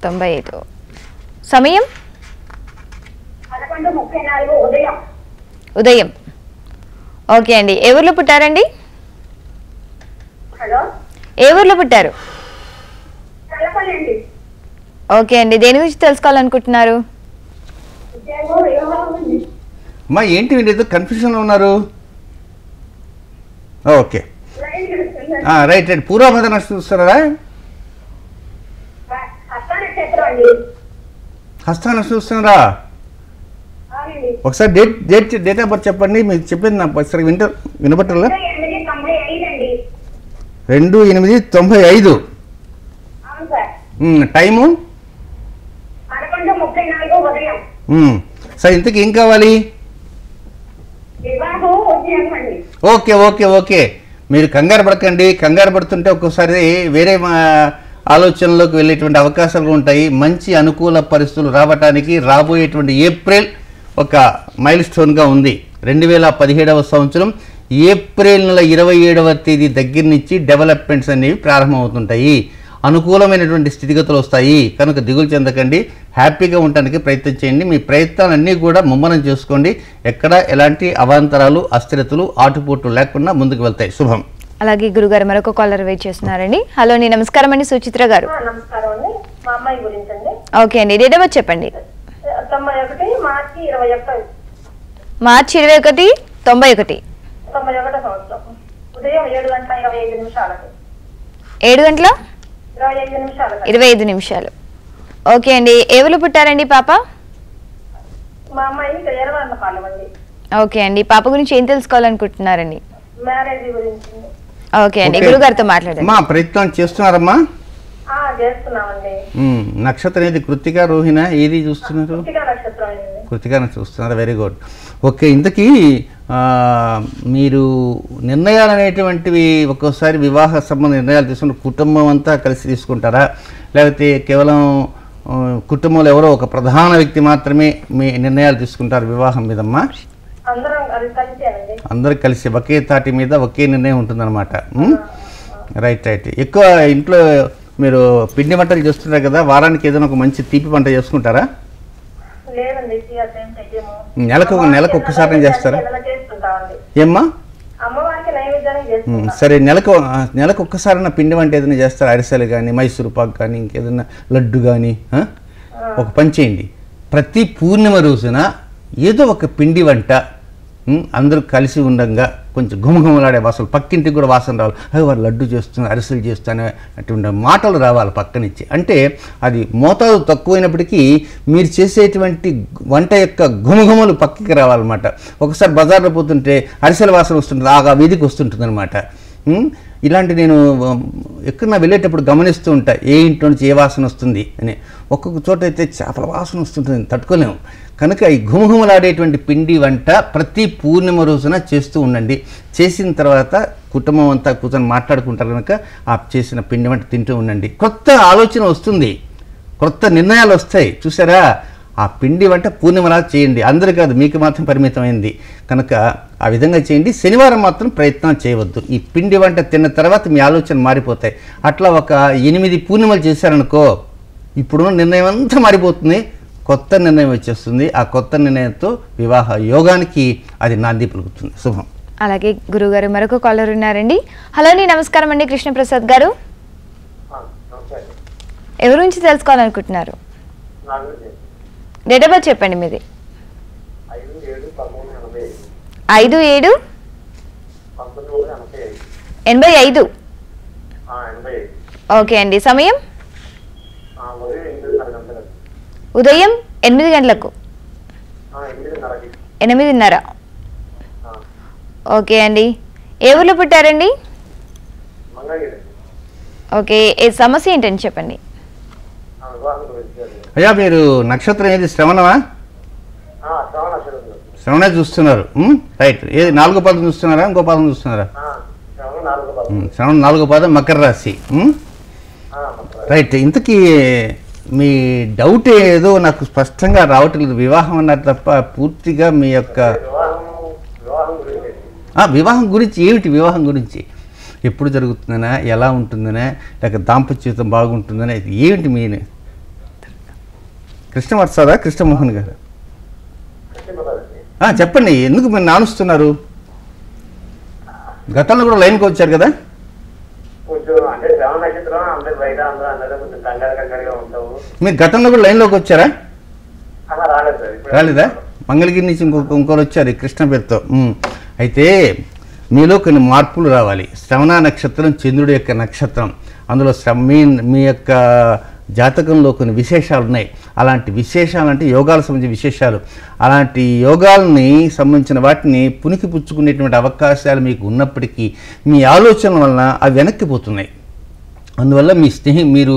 98. సమయం? ఉదయం. ఓకే అండి, ఏ ఊర్లో పుట్టారండి? ఏ ఊర్లో పుట్టారు? ఓకే అండి, దేని గురించి తెలుసుకోవాలనుకుంటున్నారు? అమ్మా ఏంటి ఏదో కన్ఫ్యూజన్లో ఉన్నారు? Okay right. పూర్వభద్ర నక్షత్రం చూస్తారా? హస్త నక్షత్రం చూస్తున్నారా? ఒకసారి డేట్ ఆఫ్ బర్త్ చెప్పండి. మీరు చెప్పింది నాకు ఒకసారి వినపట్టాలా? 2/8/95. టైము? సరే, ఇంతకు ఏం కావాలి? ఓకే ఓకే ఓకే, మీరు కంగారు పడకండి. కంగారు పడుతుంటే ఒక్కోసారి వేరే ఆలోచనలోకి వెళ్ళేటువంటి అవకాశాలు ఉంటాయి. మంచి అనుకూల పరిస్థితులు రావటానికి రాబోయేటువంటి ఏప్రిల్ ఒక మైల్ స్టోన్గా ఉంది. 2017వ సంవత్సరం ఏప్రిల్ నెల 27వ తేదీ దగ్గర నుంచి డెవలప్మెంట్స్ అనేవి ప్రారంభమవుతుంటాయి. అనుకూలమైనటువంటి స్థితిగతులు వస్తాయి. కనుక దిగులు చెందకండి, హ్యాపీగా ఉండడానికి ప్రయత్నం చేయండి. మీ ప్రయత్నాలన్నీ కూడా ముమ్మరం చేసుకోండి. ఎక్కడ ఎలాంటి అవాంతరాలు, అస్థిరతలు, ఆటుపోట్లు లేకుండా ముందుకు వెళ్తాయి. శుభం. అలాగే గురుగారు మరొక కాలర్ వెయిట్ చేస్తున్నారండి. హలో అండి, నమస్కారం అండి. సుచిత్ర గారు. నమస్కారం అండి. మా అమ్మాయి గురించి అండి. ఓకే అండి, డేట్ ఆఫ్ బర్త్ చెప్పండి. 91 మార్చి 21. మార్చి 21, 91. 91 సంవత్సరం. ఉదయం 7:25 7 25 నిమిషాలు. ఓకే అండి, ఏ ఊళ్ళో పుట్టారండి పాప? మా అమ్మాయి ఎర్రవన్నపాలెం అండి. ఓకే అండి, పాప గురించి ఏం తెలుసుకోవాలనుకుంటున్నారండి? మ్యారేజ్ గురించి. ఓకే అండి, గురుగారితో మాట్లాడండి. మా ప్రయత్నం చేస్తున్నారమ్మా? చేస్తున్నామండి. నక్షత్రం ఏది? కృత్తిక, రోహిణ ఏది చూస్తున్నారు? కృత్తిక చూస్తున్నారు. Very good. ఓకే, ఇంతకీ మీరు నిర్ణయాలు అనేటువంటివి ఒక్కోసారి వివాహ సంబంధ నిర్ణయాలు తీసుకుంటే కుటుంబం అంతా కలిసి తీసుకుంటారా, లేకపోతే కేవలం కుటుంబంలో ఎవరో ఒక ప్రధాన వ్యక్తి మాత్రమే మీ నిర్ణయాలు తీసుకుంటారు వివాహం మీదమ్మా? అందరూ కలిసి ఒకే తాటి మీద ఒకే నిర్ణయం ఉంటుందన్నమాట. రైట్. ఎక్కువ ఇంట్లో మీరు పిండి వంటలు చేస్తుంటారు కదా, వారానికి ఏదైనా ఒక మంచి తీపి వంట చేసుకుంటారా? నెలకు ఒక్కసారి చేస్తారా? ఏమ్మా? సరే, నెలకు ఒక్కసారైనా పిండి వంట ఏదైనా చేస్తారా? అరిసెలు కానీ, మైసూరు పాక్ కానీ, ఇంకేదైనా లడ్డు కానీ. ఒక పని చేయండి, ప్రతి పూర్ణిమ రోజున ఏదో ఒక పిండి వంట అందరూ కలిసి ఉండగా కొంచెం ఘుమఘుమలాడే వాసనలు, పక్కింటికి కూడా వాసన రావాలి, అవి వారు లడ్డు చేస్తున్నారు, అరిసెలు చేస్తాను అటువంటి మాటలు రావాలి పక్కనిచ్చి. అంటే అది మోతాదు తక్కువైనప్పటికీ మీరు చేసేటువంటి వంట యొక్క ఘుమఘుమలు పక్కకి రావాలన్నమాట. ఒకసారి బజార్లో పోతుంటే అరిసెల వాసన వస్తుంటుంది, ఆ వీధికి వస్తుంటుంది అనమాట. ఇలాంటి నేను ఎక్కడన్నా వెళ్ళేటప్పుడు గమనిస్తూ ఉంటా, ఏ ఇంట్లో నుంచి ఏ వాసన వస్తుంది అని. ఒక్కొక్క చోట అయితే చేపల వాసన వస్తుంటుంది, తట్టుకోలేము. కనుక ఈ ఘుమఘుమలాడేటువంటి పిండి వంట ప్రతి పూర్ణిమ రోజున చేస్తూ ఉండండి. చేసిన తర్వాత కుటుంబం అంతా కూర్చొని మాట్లాడుకుంటారు కనుక ఆ చేసిన పిండి వంట తింటూ ఉండండి. కొత్త ఆలోచన వస్తుంది, కొత్త నిర్ణయాలు వస్తాయి. చూసారా, ఆ పిండి వంట పూర్ణిమలా చేయండి. అందరూ కాదు, మీకు మాత్రం పరిమితమైంది కనుక ఆ విధంగా చేయండి. శనివారం మాత్రం ప్రయత్నం చేయవద్దు. ఈ పిండి వంట తిన్న తర్వాత మీ ఆలోచన మారిపోతాయి. అట్లా ఒక 8 పూర్ణిమలు చేశారనుకో, ఇప్పుడున్న నిర్ణయం అంతా మారిపోతుంది, కొత్త నిర్ణయం వచ్చేస్తుంది. ఆ కొత్త నిర్ణయంతో వివాహ యోగానికి అది నాంది పలుకుతుంది. శుభం. అలాగే గురుగారు మరొక కాలర్ ఉన్నారండి. హలో అండి, నమస్కారం అండి కృష్ణప్రసాద్ గారు. ఎవరి నుంచి తెలుసుకోవాలనుకుంటున్నారు? డేట్ ఆఫ్ బర్త్ చెప్పండి మీది. 5/7/1985. ఓకే అండి. సమయం ఉదయం 8 గంటలకు. 8:30. ఓకే అండి. ఏ ఊర్లో పుట్టారండి? ఓకే, ఏ సమస్య ఏంటని చెప్పండి. అయ్యా మీరు నక్షత్రం ఏది? శ్రవణమా? శ్రవణ చూస్తున్నారు. రైట్. ఏది 4వ పాదం చూస్తున్నారా, ఇంకో పాదం చూస్తున్నారా? శ్రవణ 4వ పాదం, మకర రాశి. రైట్. ఇంతకీ మీ డౌట్ ఏదో నాకు స్పష్టంగా రావట్లేదు. వివాహం అన్నారు తప్ప పూర్తిగా మీ యొక్క వివాహం గురించి ఏమిటి? వివాహం గురించి ఎప్పుడు జరుగుతుందనా, ఎలా ఉంటుందనా, లేక దాంపత్య జీవితం బాగుంటుందనా, ఇది ఏమిటి? మీ కృష్ణవర్సాదా, కృష్ణమోహన్ గారు చెప్పండి. ఎందుకు మీరు నానుస్తున్నారు? గతంలో కూడా లైన్కి వచ్చారు కదా? మీరు గతంలో కూడా లైన్లోకి వచ్చారా? రాలేదా? మంగళగిరి నుంచి ఇంకోరు వచ్చారు కృష్ణ పేరుతో. అయితే మీలో కొన్ని మార్పులు రావాలి. శ్రవణ నక్షత్రం చంద్రుడి యొక్క నక్షత్రం. అందులో మీ యొక్క జాతకంలో కొన్ని విశేషాలు ఉన్నాయి. అలాంటి విశేషాలు అంటే యోగాలకు సంబంధించిన విశేషాలు. అలాంటి యోగాలని సంబంధించిన వాటిని పునికి పుచ్చుకునేటువంటి అవకాశాలు మీకు ఉన్నప్పటికీ మీ ఆలోచనల వలన అవి వెనక్కిపోతున్నాయి. అందువల్ల మీరు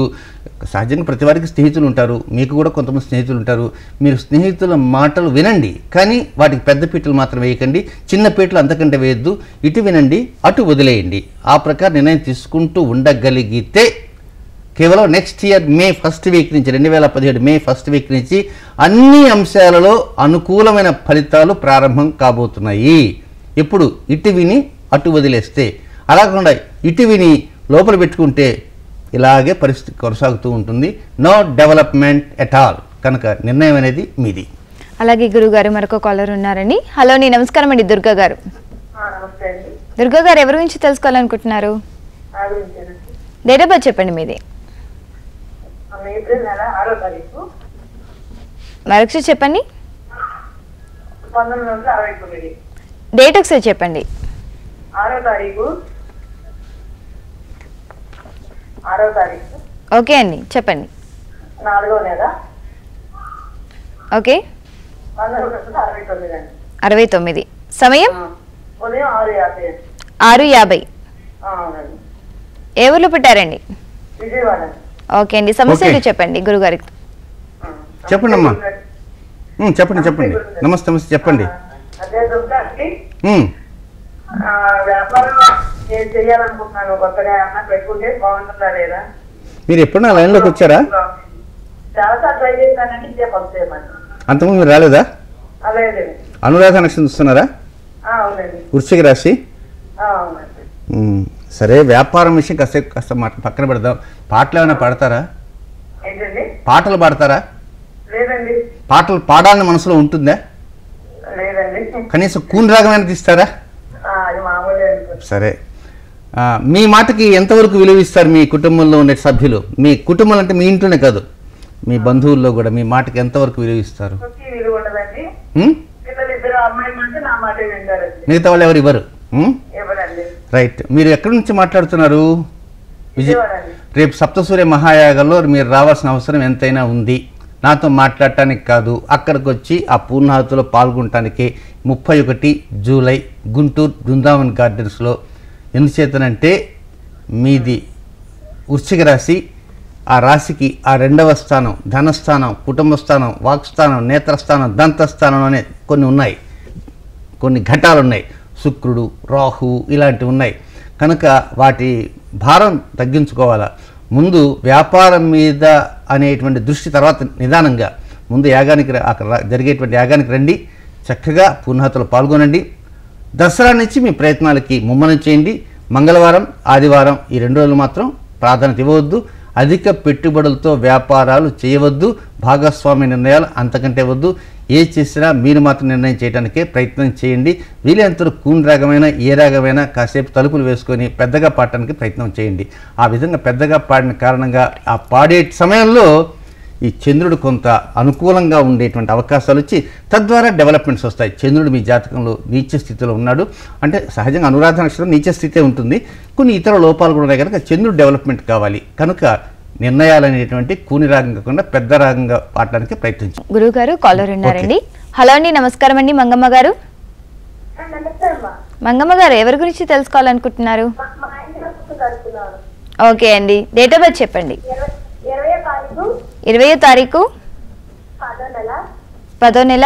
సహజంగా ప్రతి వారికి స్నేహితులు ఉంటారు, మీకు కూడా కొంతమంది స్నేహితులు ఉంటారు. మీరు స్నేహితుల మాటలు వినండి, కానీ వాటికి పెద్ద పీటలు మాత్రం వేయకండి, చిన్న పీటలు అంతకంటే వేయద్దు. ఇటు వినండి, అటు వదిలేయండి. ఆ ప్రకారం నిర్ణయం తీసుకుంటూ ఉండగలిగితే కేవలం next year May 1st week నుంచి 2017 మే 1st వీక్ నుంచి అన్ని అంశాలలో అనుకూలమైన ఫలితాలు ప్రారంభం కాబోతున్నాయి. ఎప్పుడు ఇటు విని అటు వదిలేస్తే, అలా కాకుండా ఇటు విని లోపల పెట్టుకుంటే ఇలాగే పరిస్థితి కొనసాగుతూ ఉంటుంది. No development at all. కనుక నిర్ణయం అనేది మీది. అలాగే గురుగారు మరొక కాలర్ ఉన్నారండి. హలో అండి, నమస్కారం అండి. దుర్గా గారు. దుర్గా గారు ఎవరి గురించి తెలుసుకోవాలనుకుంటున్నారు? డేట్ ఆఫ్ బర్త్ చెప్పండి మీది. మరొకసారి చెప్పండి. డేట్ ఒకసారి చెప్పండి. 6వ తారీఖు. ఓకే అండి, చెప్పండి. 4వ నెల. ఓకే. 69. సమయం ఉదయం 6:50. 6:50. ఏ ఊర్లో పుట్టారండి? విజయవాడ. ఓకే అండి. సమస్యలు చెప్పండి గురుగారికి. చెప్పండి అమ్మా. చెప్పండి. నమస్తే చెప్పండి. అదే వ్యాపారం చేయాలనుకుంటున్నాను. కొత్తగా ఏమన్నా పెట్టుకుంటే బాగుంటుందా లేదా? మీరు ఎప్పుడన్నా లైన్లోకి వచ్చారా? చాలాసార్లు ట్రై చేశానంటే ఇదే ఫస్ట్ టైం అండి. అంతకుముందు మీరు రాలేదా? అలాగే. అనురాధ నక్షత్రం చూస్తున్నారా? అవునండి. వృశ్చిక రాశి. అవునండి. సరే, వ్యాపారం విషయం కాస్త పక్కన పెడదాం. పాటలు ఏమైనా పాడతారా? ఏంటండి? పాటలు పాడతారా? లేదండి. పాటలు పాడాలని మనసులో ఉంటుందా? లేదండి. కనీసం కూని రాగమైనా తీస్తారా? అది మామూలే. సరే, మీ మాటకి ఎంతవరకు విలువ ఇస్తారు మీ కుటుంబంలో ఉండే సభ్యులు? మీ కుటుంబం అంటే మీ ఇంట్లోనే కాదు, మీ బంధువుల్లో కూడా మీ మాటకి ఎంతవరకు విలువ ఇస్తారు? పిల్లలు ఇద్దరు అమ్మాయి మాట నా మాట వింటారండి. మిగతా వాళ్ళు ఎవరు ఇవ్వరు. ఎవరండి? రైట్. మీరు ఎక్కడి నుంచి మాట్లాడుతున్నారు? విజయవాడండి. రేపు సప్తసూర్య మహాయాగంలో మీరు రావాల్సిన అవసరం ఎంతైనా ఉంది. నాతో మాట్లాడటానికి కాదు, అక్కడికి వచ్చి ఆ పూర్ణాహుతిలో పాల్గొనటానికి 31 జూలై గుంటూరు బృందావన్ గార్డెన్స్లో. ఎందుచేతనంటే మీది వృశ్చిక రాశి, ఆ రాశికి ఆ 2వ స్థానం ధనస్థానం, కుటుంబ స్థానం, వాక్స్థానం, నేత్రస్థానం, దంతస్థానం అనే కొన్ని ఉన్నాయి, కొన్ని ఘటాలు ఉన్నాయి. శుక్రుడు, రాహు ఇలాంటివి ఉన్నాయి. కనుక వాటి భారం తగ్గించుకోవాలా. ముందు వ్యాపారం మీద అనేటువంటి దృష్టి తర్వాత నిదానంగా ముందు యాగానికి అక్కడ జరిగేటువంటి యాగానికి రండి, చక్కగా పూర్ణాహుతిలో పాల్గొనండి. దసరా నుంచి మీ ప్రయత్నాలకి ముమ్మరం చేయండి. మంగళవారం, ఆదివారం ఈ 2 రోజులు మాత్రం ప్రాధాన్యత ఇవ్వవద్దు. అధిక పెట్టుబడులతో వ్యాపారాలు చేయవద్దు. భాగస్వామ్య నిర్ణయాలు అంతకంటే వద్దు. ఏ చేసినా మీరు మాత్రం నిర్ణయం చేయడానికే ప్రయత్నం చేయండి. వీలైనంత కూని రాగమైనా ఏ రాగమైనా కాసేపు తలుపులు వేసుకొని పెద్దగా పాడటానికి ప్రయత్నం చేయండి. ఆ విధంగా పెద్దగా పాడిన కారణంగా ఆ పాడే సమయంలో ఈ చంద్రుడు కొంత అనుకూలంగా ఉండేటువంటి అవకాశాలు వచ్చి తద్వారా డెవలప్మెంట్స్ వస్తాయి. చంద్రుడు మీ జాతకంలో నీచ స్థితిలో ఉన్నాడు అంటే సహజంగా అనురాధ నక్షత్రం నీచ స్థితే ఉంటుంది. కొన్ని ఇతర లోపాలు కూడా ఉన్నాయి కనుక చంద్రుడు డెవలప్మెంట్ కావాలి. కనుక నిర్ణయాలు అనేటువంటి కూని రాగం కాకుండా పెద్ద రాగంగా పాడటానికి ప్రయత్నించాం. గురువు గారు కాలర్ ఉన్నారండి. హలో అండి, నమస్కారం అండి. మంగమ్మ గారు. మంగమ్మ గారు ఎవరి గురించి తెలుసుకోవాలనుకుంటున్నారు? ఓకే అండి, డేట్ ఆఫ్ బర్త్ చెప్పండి. 20వ తారీఖు 10వ నెల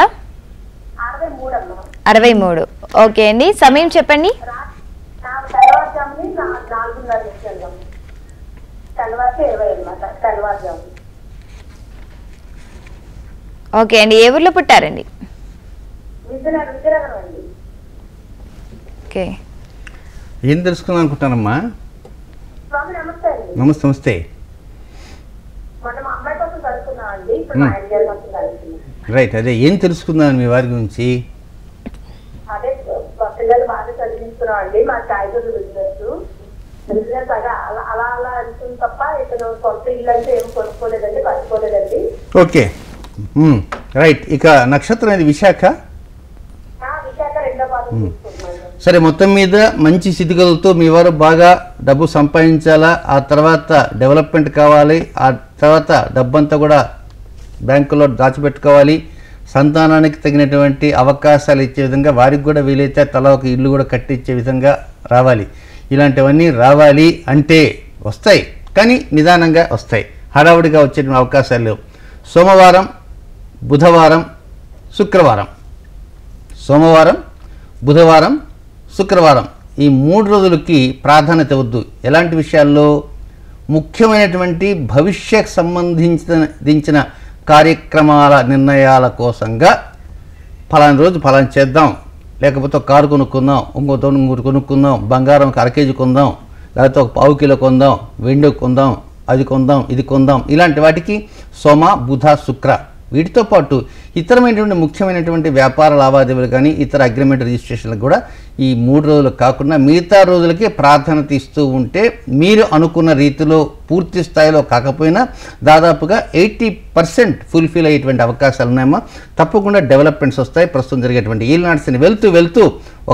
63. ఓకే అండి, సమయం చెప్పండి. ఓకే అండి, ఏ ఊర్లో పుట్టారండి? ఓకే, ఏం తెలుసుకుందాం అనుకుంటానమ్మా? నమస్తే. నమస్తే. రైట్, అదే ఏం తెలుసుకుందాం మీ వారి గురించి? అదే పిల్లలు బాగా చదివిస్తున్నాం అండి. మా కాయగూరలు బిజినెస్ అలా అనుకుని తప్ప ఇతను సొంత ఇల్లు అంటే ఏం కొనుక్కోలేదండి, కట్టుకోలేదండి. Okay, right. ఇక నక్షత్రం అనేది విశాఖ. విశాఖ 2వ పాదం తీసుకుంటున్నాను. సరే, మొత్తం మీద మంచి స్థితిగతులతో మీ వారు బాగా డబ్బు సంపాదించాలా, ఆ తర్వాత డెవలప్మెంట్ కావాలి, ఆ తర్వాత డబ్బంతా కూడా బ్యాంకులో దాచిపెట్టుకోవాలి, సంతానానికి తగినటువంటి అవకాశాలు ఇచ్చే విధంగా వారికి కూడా వీలైతే తల ఒక ఇల్లు కూడా కట్టించే విధంగా రావాలి. ఇలాంటివన్నీ రావాలి అంటే వస్తాయి, కానీ నిదానంగా వస్తాయి. హడావుడిగా వచ్చేటువంటి అవకాశాలు లేవు. సోమవారం, బుధవారం, శుక్రవారం, సోమవారం, బుధవారం, శుక్రవారం ఈ 3 రోజులకి ప్రాధాన్యత ఇవ్వద్దు. ఎలాంటి విషయాల్లో? ముఖ్యమైనటువంటి భవిష్యత్ సంబంధించిన కార్యక్రమాల నిర్ణయాల కోసంగా ఫలానా రోజు ఫలానా చేద్దాం, లేకపోతే ఒక కారు కొనుక్కుందాం, ఇంకోటి కొనుక్కుందాం, బంగారం 1/2 కేజీ కొందాం, లేకపోతే ఒక 1/4 కిలో కొందాం, వెండి కొందాం, అది కొందాం, ఇది కొందాం, ఇలాంటి వాటికి సోమ, బుధ, శుక్ర. వీటితో పాటు ఇతరమైనటువంటి ముఖ్యమైనటువంటి వ్యాపార లావాదేవీలు కానీ ఇతర అగ్రిమెంట్ రిజిస్ట్రేషన్లకు కూడా ఈ 3 రోజులు కాకుండా మిగతా రోజులకే ప్రాధాన్యత ఇస్తూ ఉంటే మీరు అనుకున్న రీతిలో పూర్తి స్థాయిలో కాకపోయినా దాదాపుగా 80% ఫుల్ఫిల్ అయ్యేటువంటి అవకాశాలు ఉన్నాయమ్మా. తప్పకుండా డెవలప్మెంట్స్ వస్తాయి. ప్రస్తుతం జరిగేటువంటి ఈల్నాడ్స్ని వెళ్తూ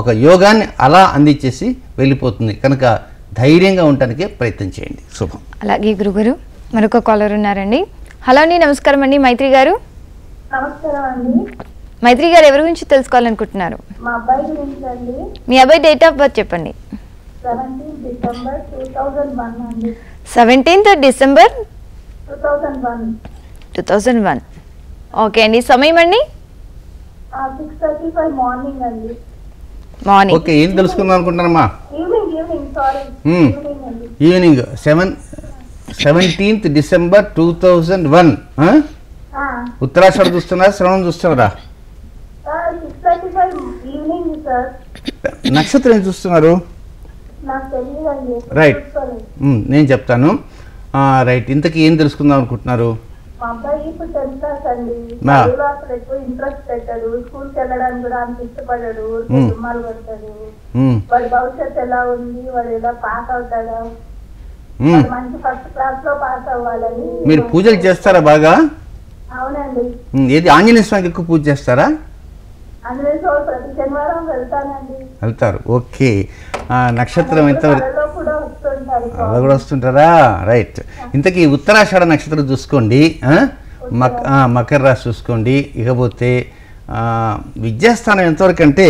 ఒక యోగాన్ని అలా అందించేసి వెళ్ళిపోతుంది. కనుక ధైర్యంగా ఉండటానికే ప్రయత్నం చేయండి. శుభం. అలాగే గురుగారు, మరొక కాలర్ ఉన్నారండి. హలో అండి, నమస్కారం అండి. మైత్రి గారు. నమస్కారం అండి. మైత్రి గారు ఎవరి గురించి తెలుసుకోవాలనుకుంటున్నారు? మా అబ్బాయి గురించి అండి. మీ అబ్బాయి డేట్ ఆఫ్ బర్త్ చెప్పండి. 17 డిసెంబర్ 2001 అండి. 17th December 2001. 2001. ఓకే అండి, సమయం అండి? 6:35 మార్నింగ్ అండి. మార్నింగ్. ఓకే, ఏం తెలుసుకుందాం అనుకుంటున్నారమ్మా? Evening sorry. Evening 17th December 2001. ఉత్తరాషాఢ చూస్తున్నారా, శ్రవణం చూస్తున్నారా? 6:35 ఈవినింగ్ సార్. నక్షత్రం ఏం చూస్తున్నారు? నాకు తెలియదండి. రైట్, నేను చెప్తాను. రైట్, ఇంతకీ ఏం తెలుసుకుందాం అనుకుంటున్నారు? మా అబ్బాయి ఇప్పుడు 10th క్లాస్ అండి. చదువులో అసలు ఎక్కువ ఇంట్రెస్ట్ పెట్టాడు. స్కూల్కి వెళ్ళడానికి కూడా అంత ఇష్టపడ్డాడు. సినిమాలు పెడతాడు. వాడి భవిష్యత్తు ఎలా ఉంది, వాడు ఎలా పాస్ అవుతాడా, మంచి ఫస్ట్ క్లాస్ లో పాస్ అవ్వాలని. మీరు పూజలు చేస్తారా బాగా? అవునండి. ఏది ఆంజనేయ స్వామికి ఎక్కువ పూజ చేస్తారా? ఆంజనేయ స్వామి ప్రతి శనివారం వెళ్తానండి. వెళ్తారు, ఓకే. నక్షత్రం ఎంతవరకు? కళలో కూడా వస్తుంటారు. అలా కూడా వస్తుంటారా? రైట్. ఇంతకీ ఉత్తరాషాఢ నక్షత్రం చూసుకోండి, మకర రాశి చూసుకోండి. ఇకపోతే విద్యాస్థానం ఎంతవరకు అంటే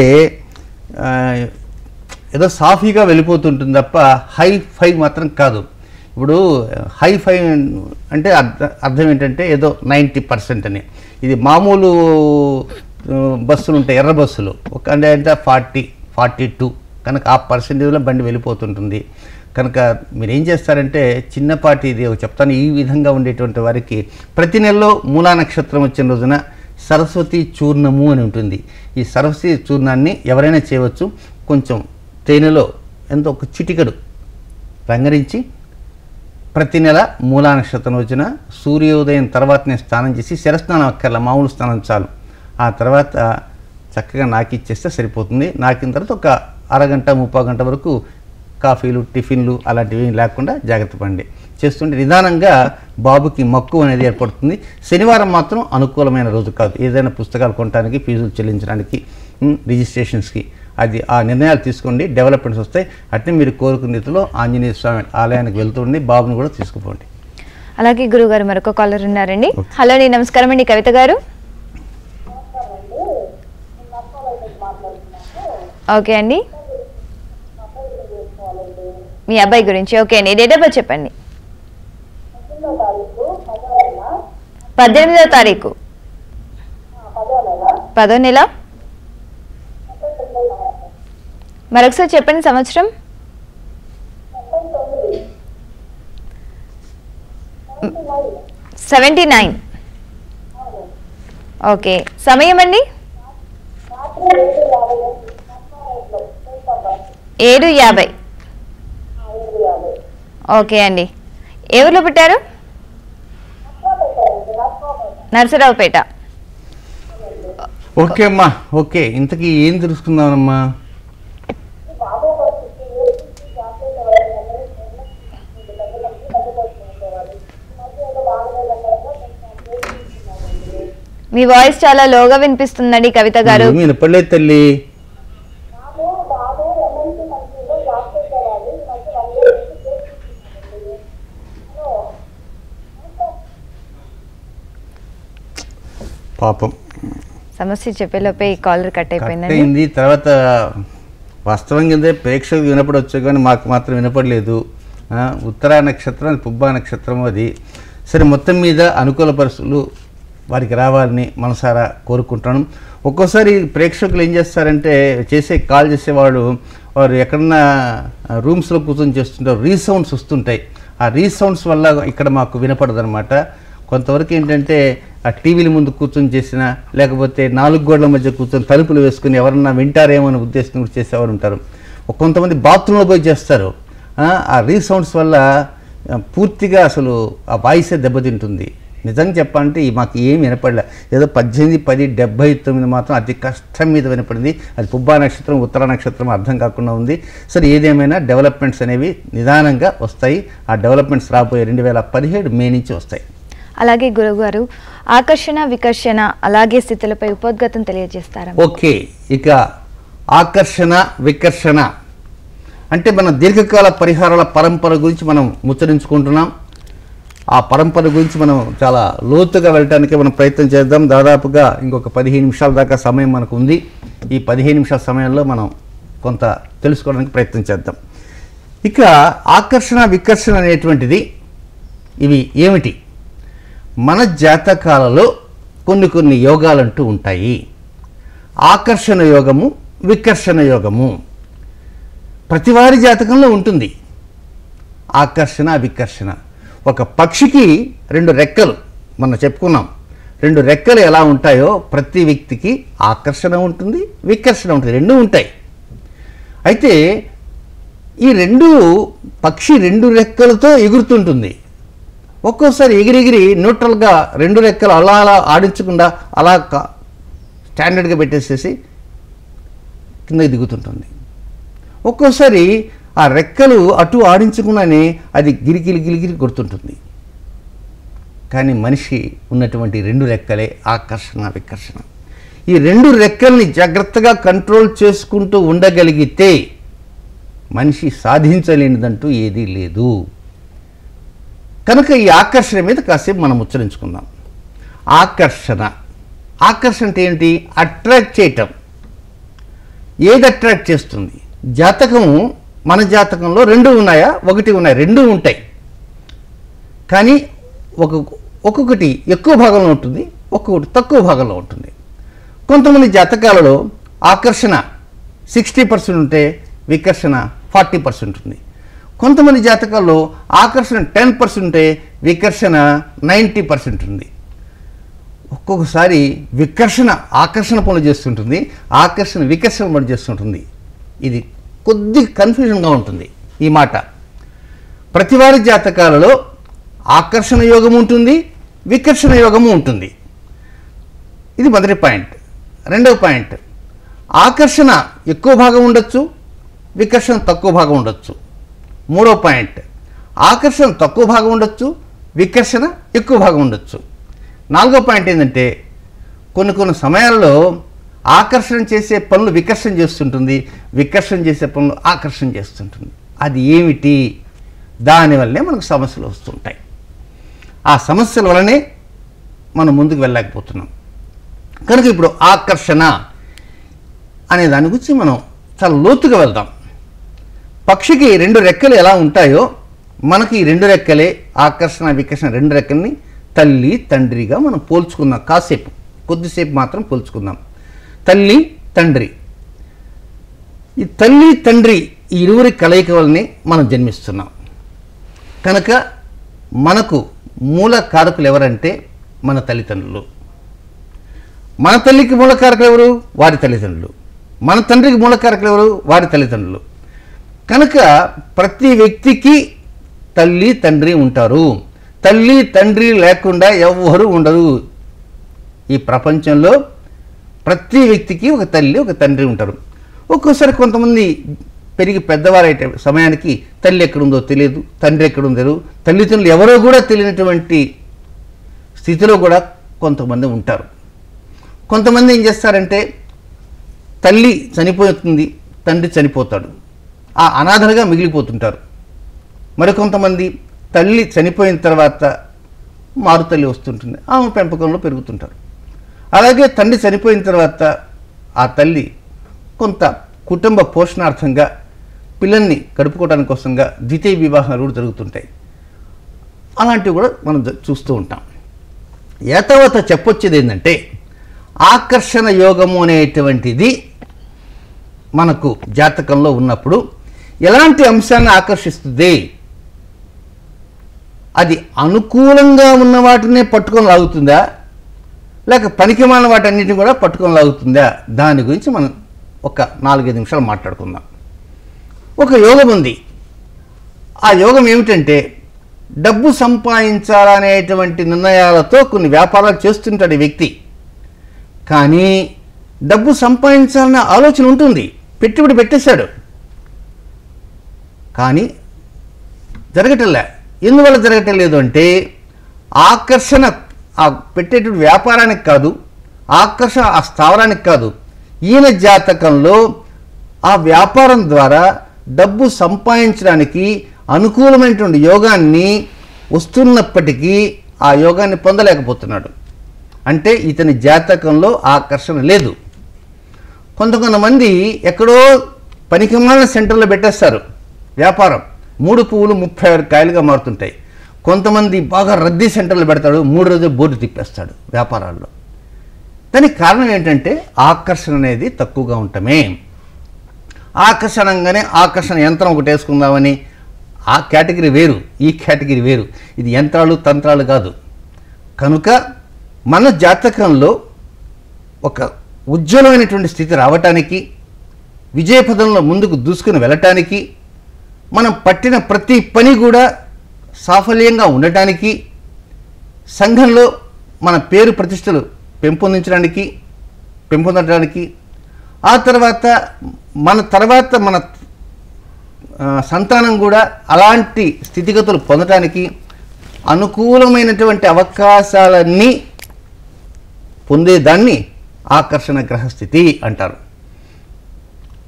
ఏదో సాఫీగా వెళ్ళిపోతుంటుంది తప్ప హై ఫై మాత్రం కాదు. ఇప్పుడు హై ఫై అంటే అర్థం ఏంటంటే ఏదో 90% అని. ఇది మామూలు బస్సులు ఉంటాయి, ఎర్ర బస్సులు, ఒక అంటే 40-42 కనుక ఆ పర్సెంటేజ్లో బండి వెళ్ళిపోతుంటుంది. కనుక మీరు ఏం చేస్తారంటే చిన్నపాటి ఇది చెప్తాను. ఈ విధంగా ఉండేటువంటి వారికి ప్రతి నెలలో మూలా నక్షత్రం వచ్చిన రోజున సరస్వతి చూర్ణము అని ఉంటుంది. ఈ సరస్వతి చూర్ణాన్ని ఎవరైనా చేయవచ్చు. కొంచెం తేనెలో ఎంతో ఒక చిటికడు రంగరించి ప్రతి నెల మూలా నక్షత్రం వచ్చిన సూర్యోదయం తర్వాతనే స్నానం చేసి, శిరస్నానం అక్కర్లా, మామూలు స్నానం చాలు. ఆ తర్వాత చక్కగా నాకిచ్చేస్తే సరిపోతుంది. నాకిన తర్వాత ఒక అరగంట 30 గంట వరకు కాఫీలు టిఫిన్లు అలాంటివి లేకుండా జాగ్రత్త పడండి. చేస్తుంటే నిదానంగా బాబుకి మక్కువ అనేది ఏర్పడుతుంది. శనివారం మాత్రం అనుకూలమైన రోజు కాదు. ఏదైనా పుస్తకాలు కొనడానికి, ఫీజులు చెల్లించడానికి, రిజిస్ట్రేషన్స్కి అది ఆ నిర్ణయాలు తీసుకోండి. డెవలప్మెంట్స్ వస్తాయి. అట్నే మీరు కోరుకున్న రీతిలో ఆంజనేయ స్వామి ఆలయానికి వెళ్తుండి బాబుని కూడా తీసుకుపోండి. అలాగే గురుగారు మరొక కాలర్ ఉన్నారండి. హలో అండి, నమస్కారం అండి కవిత గారు. ఓకే అండి, మీ అబ్బాయి గురించి ఓకే అండి. డేట్ ఆఫ్ బర్త్ చెప్పండి. 18వ తారీఖు 10వ నెల. మరొకసారి చెప్పండి సంవత్సరం. 79. ఓకే, సమయం అండి 7:50. ఓకే అండి, ఏ ఊర్లో పుట్టారు? నరసరావుపేట. ఓకే అమ్మా, ఓకే. ఇంతకీ ఏం తెలుసుకుందామమ్మా? మీ వాయిస్ చాలా లోగా వినిపిస్తుందండి కవిత గారు. వినపడలేదు తల్లి. పాపం సమస్య చెప్పేలోపే ఈ కాలర్ కట్ అయిపోయిందండి. అయింది. తర్వాత వాస్తవంగా ఏంటంటే ప్రేక్షకులకు వినపడవచ్చు కానీ మాకు మాత్రం వినపడలేదు. ఉత్తరా నక్షత్రం, పుబ్బా నక్షత్రం అది. సరే, మొత్తం మీద అనుకూల పరిస్థితులు వారికి రావాలని మనసారా కోరుకుంటాను. ఒక్కోసారి ప్రేక్షకులు ఏం చేస్తారంటే కాల్ చేసేవాడు వారు ఎక్కడన్నా రూమ్స్లో కూర్చొని చేస్తుంటారు, రీసౌండ్స్ వస్తుంటాయి. ఆ రీసౌండ్స్ వల్ల ఇక్కడ మాకు వినపడదనమాట. కొంతవరకు ఏంటంటే ఆ టీవీల ముందు కూర్చొని చేసినా, లేకపోతే 4 గోడల మధ్య కూర్చొని తలుపులు వేసుకుని ఎవరన్నా వింటారేమో అని ఉద్దేశం చేసేవారు ఉంటారు. కొంతమంది బాత్రూంలో పోయి చేస్తారు. ఆ రీసౌండ్స్ వల్ల పూర్తిగా అసలు ఆ వాయిసే దెబ్బతింటుంది. నిజంగా చెప్పాలంటే మాకు ఏమి వినపడలే. ఏదో 18-10-79 మాత్రం అతి కష్టం మీద వినపడింది. అది పుబ్బా నక్షత్రం, ఉత్తర నక్షత్రం అర్థం కాకుండా ఉంది. సరే, ఏదేమైనా డెవలప్మెంట్స్ అనేవి నిదానంగా వస్తాయి. ఆ డెవలప్మెంట్స్ రాబోయే 2017 మే నుంచి వస్తాయి. అలాగే గురుగారు, ఆకర్షణ వికర్షణ అలాగే స్థితులపై ఉపోద్ఘాతం తెలియజేస్తారా? ఓకే, ఇక ఆకర్షణ వికర్షణ అంటే మన దీర్ఘకాల పరిహారాల పరంపర గురించి మనం ముచ్చరించుకుంటున్నాం. ఆ పరంపర గురించి మనం చాలా లోతుగా వెళ్ళటానికి మనం ప్రయత్నం చేద్దాం. దాదాపుగా ఇంకొక 15 నిమిషాల దాకా సమయం మనకు ఉంది. ఈ 15 నిమిషాల సమయంలో మనం కొంత తెలుసుకోవడానికి ప్రయత్నం చేద్దాం. ఇక ఆకర్షణ వికర్షణ అనేటువంటిది ఇవి ఏమిటి? మన జాతకాలలో కొన్ని యోగాలంటూ ఉంటాయి. ఆకర్షణ యోగము, వికర్షణ యోగము ప్రతివారి జాతకంలో ఉంటుంది. ఆకర్షణ వికర్షణ. ఒక పక్షికి 2 రెక్కలు మనం చెప్పుకున్నాం. 2 రెక్కలు ఎలా ఉంటాయో ప్రతి వ్యక్తికి ఆకర్షణ ఉంటుంది, వికర్షణ ఉంటుంది, 2 ఉంటాయి. అయితే ఈ పక్షి 2 రెక్కలతో ఎగురుతుంటుంది. ఒక్కోసారి ఎగిరెగిరి న్యూట్రల్గా 2 రెక్కలు అలా ఆడించకుండా అలా స్టాండర్డ్గా పెట్టేసేసి కిందకి దిగుతుంటుంది. ఒక్కోసారి ఆ రెక్కలు అటు ఆడించకుండానే అది గిరిగిరి కొడుతుంటుంది. కానీ మనిషి ఉన్నటువంటి 2 రెక్కలే ఆకర్షణ వికర్షణ. ఈ 2 రెక్కల్ని జాగ్రత్తగా కంట్రోల్ చేసుకుంటూ ఉండగలిగితే మనిషి సాధించలేనిదంటూ ఏదీ లేదు. కనుక ఈ ఆకర్షణ మీద కాసేపు మనం ఉచ్చరించుకుందాం. ఆకర్షణ అంటే ఏంటి? అట్రాక్ట్ చేయటం. ఏది అట్రాక్ట్ చేస్తుంది? జాతకము, మన జాతకంలో 2 ఉన్నాయా? 1 ఉన్నాయి. 2 ఉంటాయి, కానీ ఒక్కొక్కటి ఎక్కువ భాగంలో ఉంటుంది, ఒక్కొక్కటి తక్కువ భాగంలో ఉంటుంది. కొంతమంది జాతకాలలో ఆకర్షణ 60% ఉంటే వికర్షణ 40% ఉంటుంది. కొంతమంది జాతకాల్లో ఆకర్షణ 10% ఉంటే వికర్షణ 90% ఉంది. ఒక్కొక్కసారి వికర్షణ ఆకర్షణ పనులు చేస్తుంటుంది, ఆకర్షణ వికర్షణ పనులు చేస్తుంటుంది. ఇది కొద్ది కన్ఫ్యూజన్గా ఉంటుంది ఈ మాట. ప్రతివారి జాతకాలలో ఆకర్షణ యోగం ఉంటుంది, వికర్షణ యోగము ఉంటుంది. ఇది మొదటి పాయింట్. రెండవ పాయింట్, ఆకర్షణ ఎక్కువ భాగం ఉండొచ్చు, వికర్షణ తక్కువ భాగం ఉండొచ్చు. మూడవ పాయింట్, ఆకర్షణ తక్కువ భాగం ఉండొచ్చు, వికర్షణ ఎక్కువ భాగం ఉండొచ్చు. నాలుగో పాయింట్ ఏంటంటే, కొన్ని సమయాల్లో ఆకర్షణ చేసే పనులు వికర్షణ చేస్తుంటుంది, వికర్షణ చేసే పనులు ఆకర్షణ చేస్తుంటుంది. అది ఏమిటి? దానివల్లనే మనకు సమస్యలు వస్తుంటాయి. ఆ సమస్యల వల్లనే మనం ముందుకు వెళ్ళలేకపోతున్నాం. కనుక ఇప్పుడు ఆకర్షణ అనే దాని గురించి మనం చాలా లోతుగా వెళ్దాం. పక్షికి 2 రెక్కలు ఎలా ఉంటాయో మనకి ఈ 2 రెక్కలే, ఆకర్షణ వికర్షణ 2 రెక్కల్ని తల్లి తండ్రిగా మనం పోల్చుకుందాం. కొద్దిసేపు మాత్రం పోల్చుకుందాం. తల్లి తండ్రి, ఈ తల్లి తండ్రి ఈ ఇరువురి కలయిక వల్లనే మనం జన్మిస్తున్నాం. కనుక మనకు మూల కారకులు ఎవరంటే మన తల్లిదండ్రులు. మన తల్లికి మూల కారకులు ఎవరు? వారి తల్లిదండ్రులు. మన తండ్రికి మూల కారకులు ఎవరు? వారి తల్లిదండ్రులు. కనుక ప్రతి వ్యక్తికి తల్లి తండ్రి ఉంటారు. తల్లి తండ్రి లేకుండా ఎవ్వరూ ఉండరు. ఈ ప్రపంచంలో ప్రతి వ్యక్తికి ఒక తల్లి ఒక తండ్రి ఉంటారు. ఒక్కోసారి కొంతమంది పెరిగి పెద్దవారైతే సమయానికి తల్లి ఎక్కడుందో తెలియదు, తండ్రి ఎక్కడుందో, తల్లిదండ్రులు ఎవరో కూడా తెలియనటువంటి స్థితిలో కూడా కొంతమంది ఉంటారు. కొంతమంది ఏం చేస్తారంటే, తల్లి చనిపోతుంది, తండ్రి చనిపోతాడు, ఆ అనాథలుగా మిగిలిపోతుంటారు. మరికొంతమంది తల్లి చనిపోయిన తర్వాత మారు తల్లి వస్తుంటుంది, ఆమె పెంపకంలో పెరుగుతుంటారు. అలాగే తండ్రి చనిపోయిన తర్వాత ఆ తల్లి కొంత కుటుంబ పోషణార్థంగా పిల్లల్ని గడుపుకోవడానికి కోసంగా ద్వితీయ వివాహాలు కూడా జరుగుతుంటాయి. అలాంటివి కూడా మనం చూస్తూ ఉంటాం. తర్వాత చెప్పొచ్చేది ఏంటంటే, ఆకర్షణ యోగము అనేటువంటిది మనకు జాతకంలో ఉన్నప్పుడు ఎలాంటి అంశాన్ని ఆకర్షిస్తుంది? అది అనుకూలంగా ఉన్న వాటినే పట్టుకొని లాగుతుందా, లేక పనికిమాలిన వాటన్నిటిని కూడా పట్టుకొని లాగుతుందా? దాని గురించి మనం ఒక 4-5 నిమిషాలు మాట్లాడుకుందాం. ఒక యోగం ఉంది. ఆ యోగం ఏమిటంటే, డబ్బు సంపాదించాలనేటువంటి నిర్ణయాలతో కొన్ని వ్యాపారాలు చేస్తుంటాడు ఈ వ్యక్తి. కానీ డబ్బు సంపాదించాలనే ఆలోచన ఉంటుంది, పెట్టుబడి పెట్టేశాడు, కానీ జరగటంలే. ఎందువల్ల జరగటం లేదు అంటే, ఆకర్షణ ఆ పెట్టేటువంటి వ్యాపారానికి కాదు, ఆకర్షణ ఆ స్థావరానికి కాదు. ఈయన జాతకంలో ఆ వ్యాపారం ద్వారా డబ్బు సంపాదించడానికి అనుకూలమైనటువంటి యోగాన్ని వస్తున్నప్పటికీ ఆ యోగాన్ని పొందలేకపోతున్నాడు. అంటే ఇతని జాతకంలో ఆకర్షణ లేదు. కొంతమంది ఎక్కడో పనికిమాలిన సెంటర్లో పెట్టేస్తారు వ్యాపారం, 3 పువ్వులు 36 కాయలుగా మారుతుంటాయి. కొంతమంది బాగా రద్దీ సెంటర్లు పెడతాడు, 3 రోజులు బోర్డు తిప్పేస్తాడు వ్యాపారాల్లో. దానికి కారణం ఏంటంటే, ఆకర్షణ అనేది తక్కువగా ఉండటమే. ఆకర్షణంగానే ఆకర్షణ యంత్రం ఒకటి వేసుకుందామని, ఆ కేటగిరీ వేరు, ఈ కేటగిరీ వేరు. ఇది యంత్రాలు తంత్రాలు కాదు. కనుక మన జాతకంలో ఒక ఉజ్వలమైనటువంటి స్థితి రావటానికి, విజయపదంలో ముందుకు దూసుకుని వెళ్ళటానికి, మనం పట్టిన ప్రతి పని కూడా సాఫల్యంగా ఉండటానికి, సంఘంలో మన పేరు ప్రతిష్టలు పెంపొందడానికి, ఆ తర్వాత మన సంతానం కూడా అలాంటి స్థితిగతులు పొందటానికి అనుకూలమైనటువంటి అవకాశాలన్నీ పొందేదాన్ని ఆకర్షణ గ్రహస్థితి అంటారు.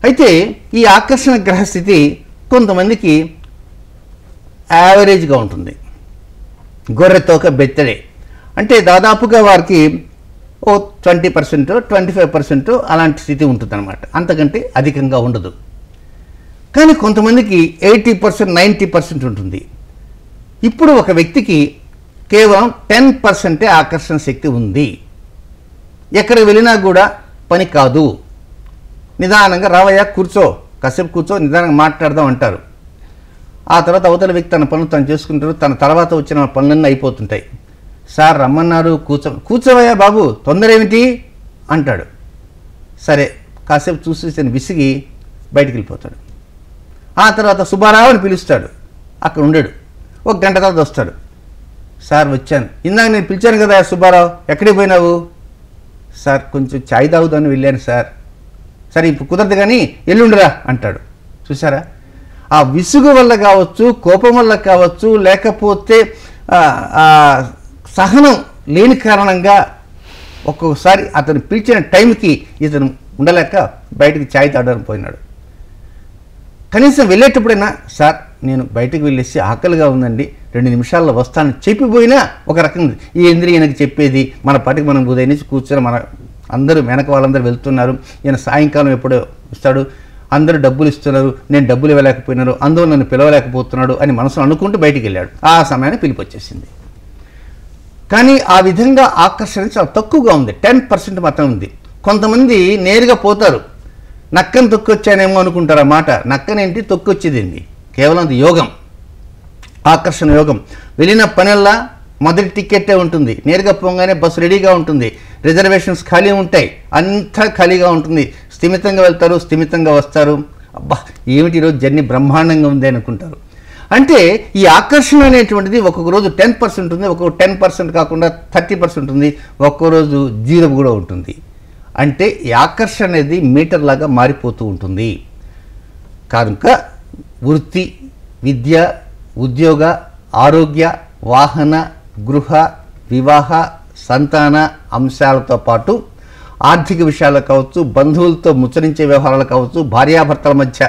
అయితే ఈ ఆకర్షణ గ్రహస్థితి కొంతమందికి యావరేజ్గా ఉంటుంది, గొర్రెతోక బెత్తడే. అంటే దాదాపుగా వారికి ఓ 20%, 25% అలాంటి స్థితి ఉంటుందన్నమాట, అంతకంటే అధికంగా ఉండదు. కానీ కొంతమందికి 80%, 90% ఉంటుంది. ఇప్పుడు ఒక వ్యక్తికి కేవలం 10% ఆకర్షణ శక్తి ఉంది. ఎక్కడికి వెళ్ళినా కూడా పని కాదు, నిదానంగా రావయ్యా కూర్చో, కాసేపు కూర్చో, నిదానంగా మాట్లాడదాం అంటారు. ఆ తర్వాత అవతల వ్యక్తి తన పనులు తను చేసుకుంటారు, తన తర్వాత వచ్చిన పనులన్నీ అయిపోతుంటాయి. సార్ రమ్మన్నారు, కూర్చోవయ్యా బాబు, తొందర ఏమిటి అంటాడు. సరే కాసేపు చూసి తను విసిగి బయటికి వెళ్ళిపోతాడు. ఆ తర్వాత సుబ్బారావు అని పిలుస్తాడు, అక్కడ ఉండడు. ఒక గంట తర్వాత వస్తాడు. సార్ వచ్చాను, ఇందాక నేను పిలిచాను కదా సుబ్బారావు, ఎక్కడికి పోయినావు? సార్ కొంచెం ఛాయ్ తాగుదామని వెళ్ళాను సార్. సరే ఇప్పుడు కుదరదు కానీ ఎల్లుండిరా అంటాడు. చూసారా, ఆ విసుగు వల్ల కావచ్చు, కోపం వల్ల కావచ్చు, లేకపోతే సహనం లేని కారణంగా ఒక్కొక్కసారి అతను పిలిచిన టైంకి ఇతను ఉండలేక బయటికి ఛాయ్ తాగడానికి పోయినాడు. కనీసం వెళ్ళేటప్పుడైనా సార్ నేను బయటకు వెళ్ళేసి ఆకలిగా ఉందండి, 2 నిమిషాల్లో వస్తాను చెప్పిపోయినా ఒక రకంగా ఈ ఈయనకి చెప్పేది, మన పాటికి మనం ఉదయం నుంచి కూర్చొని మన అందరూ వెనక వాళ్ళందరూ వెళ్తున్నారు, ఈయన సాయంకాలం ఎప్పుడో వస్తాడు, అందరూ డబ్బులు ఇస్తున్నారు, నేను డబ్బులు ఇవ్వలేకపోయినారు, అందువల్ల నన్ను పిలవలేకపోతున్నాడు అని మనసులో అనుకుంటూ బయటికి వెళ్ళాడు. ఆ సమయాన్ని పిలిపి వచ్చేసింది. కానీ ఆ విధంగా ఆకర్షణ చాలా తక్కువగా ఉంది, 10% మాత్రం ఉంది. కొంతమంది నేరుగా పోతారు, నక్కని తొక్కొచ్చానేమో అనుకుంటారు. ఆ మాట నక్కనేంటి, తొక్కొచ్చేదేంటి, కేవలం అది యోగం, ఆకర్షణ యోగం. వెళ్ళిన పనల్లా మొదటి టికెట్టే ఉంటుంది, నేరుగా పోగానే బస్సు రెడీగా ఉంటుంది, రిజర్వేషన్స్ ఖాళీ ఉంటాయి, అంతా ఖాళీగా ఉంటుంది, స్థిమితంగా వెళ్తారు, స్థిమితంగా వస్తారు. అబ్బా ఏమిటి ఈరోజు జర్నీ బ్రహ్మాండంగా ఉంది అనుకుంటారు. అంటే ఈ ఆకర్షణ అనేటువంటిది ఒక్కొక్క రోజు 10% ఉంటుంది, ఒక్కొక్క 10% కాకుండా 30% ఉంది, ఒక్కో రోజు 0 కూడా ఉంటుంది. అంటే ఈ ఆకర్షణ అనేది మీటర్ లాగా మారిపోతూ ఉంటుంది. కనుక వృత్తి, విద్య, ఉద్యోగ, ఆరోగ్య, వాహన, గృహ, వివాహ, సంతాన అంశాలతో పాటు ఆర్థిక విషయాలు కావచ్చు, బంధువులతో ముచ్చరించే వ్యవహారాలు కావచ్చు, భార్యాభర్తల మధ్య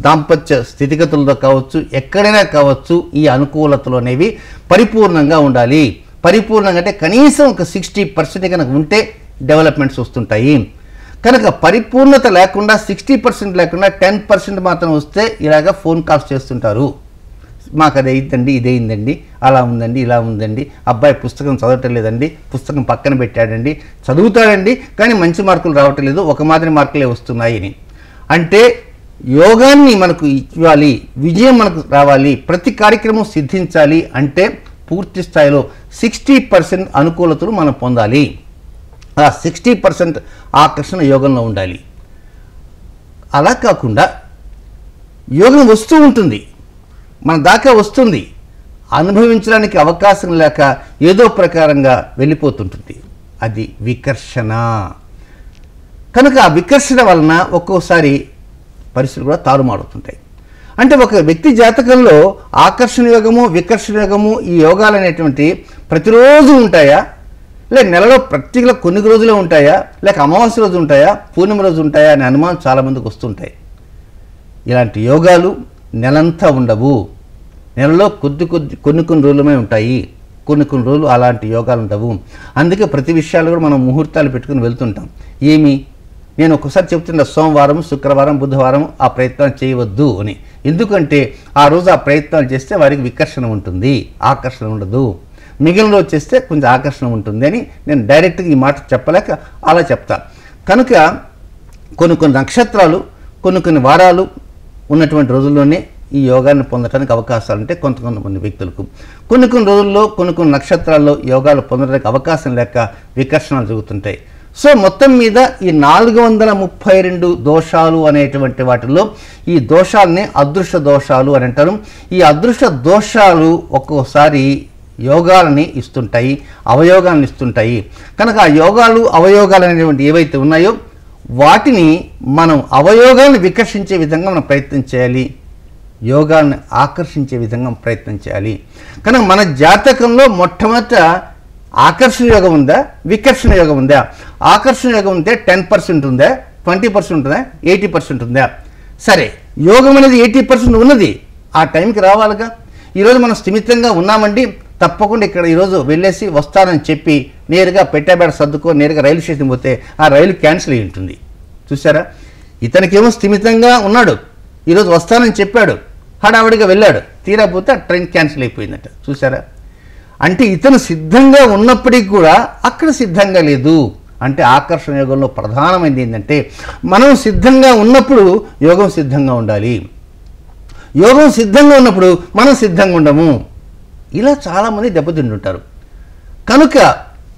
దాంపత్య స్థితిగతులతో కావచ్చు, ఎక్కడైనా కావచ్చు, ఈ అనుకూలతలు అనేవి పరిపూర్ణంగా ఉండాలి. పరిపూర్ణంగా అంటే కనీసం ఒక 60% కనుక ఉంటే డెవలప్మెంట్స్ వస్తుంటాయి. కనుక పరిపూర్ణత లేకుండా 60% లేకుండా 10% మాత్రం వస్తే ఇలాగ ఫోన్ కాల్స్ చేస్తుంటారు. మాకు అది అయిందండి, ఇదైందండి, అలా ఉందండి, ఇలా ఉందండి, అబ్బాయి పుస్తకం చదవటం లేదండి, పుస్తకం పక్కన పెట్టాడండి, చదువుతాడండి కానీ మంచి మార్కులు రావటం లేదు, ఒక మాదిరి మార్కులే వస్తున్నాయి అని. అంటే యోగాన్ని మనకు ఇవ్వాలి, విజయం మనకు రావాలి, ప్రతి కార్యక్రమం సిద్ధించాలి అంటే పూర్తి స్థాయిలో 60% అనుకూలతలు మనం పొందాలి. ఆ 60% ఆకర్షణ యోగంలో ఉండాలి. అలా కాకుండా యోగం వస్తూ ఉంటుంది, మన దాకా వస్తుంది, అనుభవించడానికి అవకాశం లేక ఏదో ప్రకారంగా వెళ్ళిపోతుంటుంది, అది వికర్షణ. కనుక ఆ వికర్షణ వలన ఒక్కోసారి పరిస్థితులు కూడా తారుమారుతుంటాయి. అంటే ఒక వ్యక్తి జాతకంలో ఆకర్షణ యోగము, వికర్షణ యోగము, ఈ యోగాలు అనేటువంటి ప్రతిరోజు ఉంటాయా, లేక నెలలో ప్రత్యేక కొన్ని రోజులే ఉంటాయా, లేక అమావాస్య రోజు ఉంటాయా, పూర్ణిమ రోజు ఉంటాయా అనే అనుమానం చాలామందికి వస్తుంటాయి. ఇలాంటి యోగాలు నెలంతా ఉండవు, నెలలో కొన్ని రోజులమే ఉంటాయి, కొన్ని రోజులు అలాంటి యోగాలు ఉండవు. అందుకే ప్రతి విషయాలు కూడా మనం ముహూర్తాలు పెట్టుకుని వెళ్తుంటాం. ఏమి నేను ఒకసారి చెప్తున్నా, సోమవారం, శుక్రవారం, బుధవారం ఆ ప్రయత్నం చేయవద్దు అని. ఎందుకంటే ఆ రోజు ఆ ప్రయత్నాలు చేస్తే వారికి వికర్షణ ఉంటుంది, ఆకర్షణ ఉండదు. మిగిలిన రోజు చేస్తే కొంచెం ఆకర్షణ ఉంటుంది అని నేను డైరెక్ట్గా ఈ మాట చెప్పలేక అలా చెప్తా. కనుక కొన్ని నక్షత్రాలు, కొన్ని వారాలు ఉన్నటువంటి రోజుల్లోనే ఈ యోగాన్ని పొందడానికి అవకాశాలు ఉంటాయి కొంతమంది వ్యక్తులకు. కొన్ని రోజుల్లో కొన్ని నక్షత్రాల్లో యోగాలు పొందడానికి అవకాశం లేక వికర్షణలు జరుగుతుంటాయి. సో మొత్తం మీద ఈ 432 దోషాలు అనేటువంటి వాటిల్లో ఈ దోషాలని అదృష్ట దోషాలు అని అంటారు. ఈ అదృష్ట దోషాలు ఒక్కోసారి యోగాలని ఇస్తుంటాయి, అవయోగాలను ఇస్తుంటాయి. కనుక ఆ యోగాలు, అవయోగాలు అనేటువంటి ఏవైతే ఉన్నాయో వాటిని మనం అవయోగాలను వికర్షించే విధంగా మనం ప్రయత్నం చేయాలి, యోగాన్ని ఆకర్షించే విధంగా ప్రయత్నం చేయాలి. కనుక మన జాతకంలో మొట్టమొదట ఆకర్షణ యోగం ఉందా, వికర్షణ యోగం ఉందా? ఆకర్షణ యోగం ఉంటే 10% ఉందా, 20% ఉంటుందా, 80% ఉందా? సరే, యోగం అనేది 80% ఉన్నది, ఆ టైంకి రావాలిగా. ఈరోజు మనం స్థిమితంగా ఉన్నామండి, తప్పకుండా ఇక్కడ ఈరోజు వెళ్ళేసి వస్తానని చెప్పి నేరుగా పెట్టేబేడ సర్దుకో నేరుగా రైలు స్టేషన్ పోతే ఆ రైలు క్యాన్సిల్ అయి ఉంటుంది. చూసారా, ఇతనికేమో స్థిమితంగా ఉన్నాడు, ఈరోజు వస్తానని చెప్పాడు, హడావిడిగా వెళ్ళాడు, తీరాపోతే ఆ ట్రైన్ క్యాన్సిల్ అయిపోయిందట. చూసారా, అంటే ఇతను సిద్ధంగా ఉన్నప్పటికీ కూడా అక్కడ సిద్ధంగా లేదు. అంటే ఆకర్షణ యోగంలో ప్రధానమైనది ఏంటంటే మనం సిద్ధంగా ఉన్నప్పుడు యోగం సిద్ధంగా ఉండాలి, యోగం సిద్ధంగా ఉన్నప్పుడు మనం సిద్ధంగా ఉండము. ఇలా చాలామంది దెబ్బతింటుంటారు. కనుక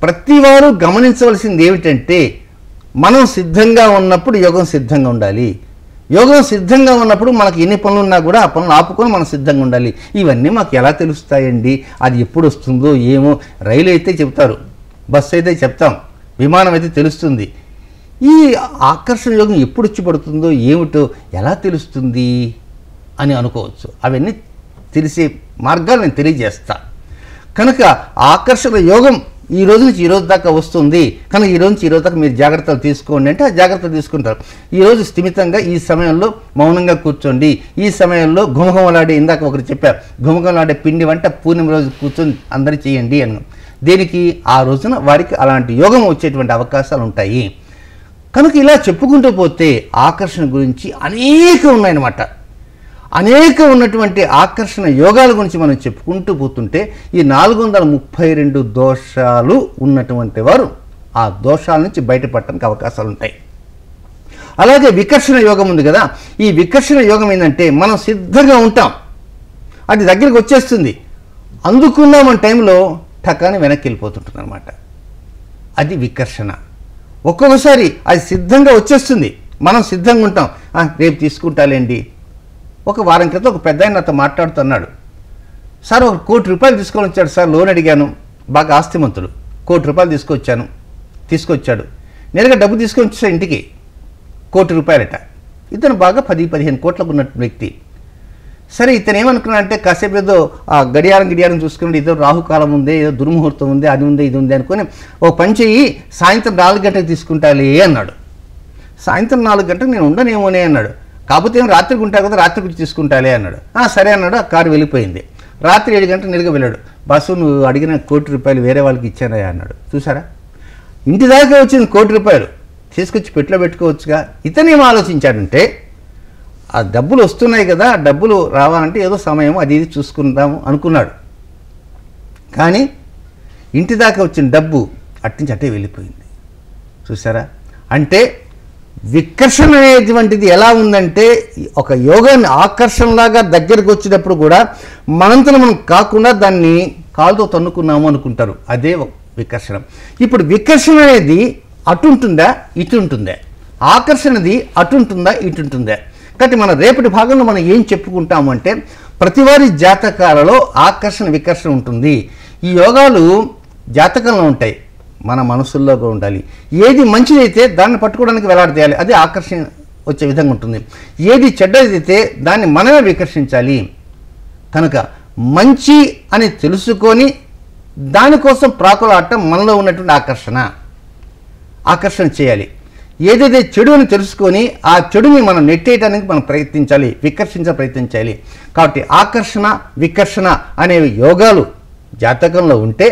ప్రతివారు గమనించవలసింది ఏమిటంటే మనం సిద్ధంగా ఉన్నప్పుడు యోగం సిద్ధంగా ఉండాలి, యోగం సిద్ధంగా ఉన్నప్పుడు మనకి ఎన్ని పనులు ఉన్నా కూడా ఆ పనులు ఆపుకొని మనం సిద్ధంగా ఉండాలి. ఇవన్నీ మాకు ఎలా తెలుస్తాయండి, అది ఎప్పుడు వస్తుందో ఏమో. రైలు అయితే చెప్తారు, బస్సు అయితే చెప్తాం, విమానం అయితే తెలుస్తుంది. ఈ ఆకర్షణ యోగం ఎప్పుడు వచ్చి పడుతుందో ఏమిటో ఎలా తెలుస్తుంది అని అనుకోవచ్చు. అవన్నీ తెలిసే మార్గాలు నేను తెలియజేస్తా. కనుక ఆకర్షణ యోగం ఈ రోజు నుంచి ఈ రోజు దాకా వస్తుంది, కనుక ఈ రోజు నుంచి ఈ రోజు దాకా మీరు జాగ్రత్తలు తీసుకోండి అంటే ఆ జాగ్రత్తలు తీసుకుంటారు. ఈరోజు స్థిమితంగా ఈ సమయంలో మౌనంగా కూర్చోండి, ఈ సమయంలో ఘుమఘుమలాడే, ఇందాక ఒకరు చెప్పారు, ఘుమఘుమలాడే పిండి వంట పూర్ణిమ రోజు కూర్చొని అందరూ చేయండి అని. దేనికి? ఆ రోజున వారికి అలాంటి యోగం వచ్చేటువంటి అవకాశాలు ఉంటాయి. కనుక ఇలా చెప్పుకుంటూ పోతే ఆకర్షణ గురించి అనేక ఉన్నాయన్నమాట. అనేక ఉన్నటువంటి ఆకర్షణ యోగాల గురించి మనం చెప్పుకుంటూ పోతుంటే ఈ 432 దోషాలు ఉన్నటువంటి వారు ఆ దోషాల నుంచి బయటపడటానికి అవకాశాలు ఉంటాయి. అలాగే వికర్షణ యోగం ఉంది కదా, ఈ వికర్షణ యోగం ఏంటంటే మనం సిద్ధంగా ఉంటాం, అది దగ్గరికి వచ్చేస్తుంది, అందుకున్నామన్న టైంలో టకాని వెనక్కి వెళ్ళిపోతుంటుంది అనమాట. అది వికర్షణ. ఒక్కొక్కసారి అది సిద్ధంగా వచ్చేస్తుంది, మనం సిద్ధంగా ఉంటాం, రేపు తీసుకుంటాలేండి. ఒక వారం క్రితం ఒక పెద్ద ఆయన నాతో మాట్లాడుతున్నాడు, సార్ ఒక ₹1 కోటి తీసుకొని వచ్చాడు సార్, లోన్ అడిగాను, బాగా ఆస్తిమంతుడు, ₹1 కోటి తీసుకొచ్చాడు, నేరుగా డబ్బు తీసుకొని వచ్చాడు ఇంటికి, ₹1 కోటి. ఇతను బాగా 10-15 కోట్లకు ఉన్నట్టు వ్యక్తి. సరే, ఇతను ఏమనుకున్నాడంటే కాసేపు ఏదో ఆ గడియారం చూసుకుని ఏదో రాహుకాలం ఉంది, ఏదో దుర్ముహూర్తం ఉంది, అది ఉంది ఇది ఉంది అనుకుని ఓ పని చెయ్యి, సాయంత్రం 4 గంటలకు తీసుకుంటాలే అన్నాడు. సాయంత్రం 4 గంటలకు నేను ఉండనేమోనే అన్నాడు. కాకపోతే ఏమో రాత్రికి ఉంటావు కదా, రాత్రి గురించి తీసుకుంటాలే అన్నాడు. సరే అన్నాడు. ఆ కారు వెళ్ళిపోయింది. రాత్రి 7 గంటలకు నేరుగా వెళ్ళాడు. బస్సు నువ్వు అడిగిన ₹1 కోటి వేరే వాళ్ళకి ఇచ్చానా అన్నాడు. చూసారా, ఇంటి దాకా వచ్చింది ₹1 తీసుకొచ్చి పెట్టులో పెట్టుకోవచ్చుగా. ఇతనేం ఆలోచించాడంటే ఆ డబ్బులు వస్తున్నాయి కదా, డబ్బులు రావాలంటే ఏదో సమయం అది ఇది చూసుకుందాము అనుకున్నాడు. కానీ ఇంటి దాకా వచ్చిన డబ్బు అట్నుంచి అట్టే వెళ్ళిపోయింది. చూసారా, అంటే వికర్షణ అనేటువంటిది ఎలా ఉందంటే ఒక యోగాన్ని ఆకర్షణలాగా దగ్గరకు వచ్చినప్పుడు కూడా మనంతరం మనం కాకుండా దాన్ని కాలుతో తన్నుకున్నాము అనుకుంటారు, అదే వికర్షణ. ఇప్పుడు వికర్షణ అనేది అటు ఉంటుందా ఇటు ఉంటుందా, ఆకర్షణది అటు ఉంటుందా ఇటు ఉంటుందా? కాబట్టి మన రేపటి భాగంలో మనం ఏం చెప్పుకుంటాము అంటే ప్రతివారి జాతకాలలో ఆకర్షణ వికర్షణ ఉంటుంది. ఈ యోగాలు జాతకంలో ఉంటాయి, మన మనసుల్లో కూడా ఉండాలి. ఏది మంచిదైతే దాన్ని పట్టుకోవడానికి వేలాడతీయాలి, అది ఆకర్షణ వచ్చే విధంగా ఉంటుంది. ఏది చెడ్డదైతే దాన్ని మనమే వికర్షించాలి. కనుక మంచి అని తెలుసుకొని దానికోసం ప్రాకులాడటం మనలో ఉన్నటువంటి ఆకర్షణ చేయాలి. ఏదైతే చెడు అని తెలుసుకొని ఆ చెడుని మనం నెట్టేయడానికి మనం ప్రయత్నించాలి, ప్రయత్నించాలి. కాబట్టి ఆకర్షణ వికర్షణ అనేవి యోగాలు జాతకంలో ఉంటే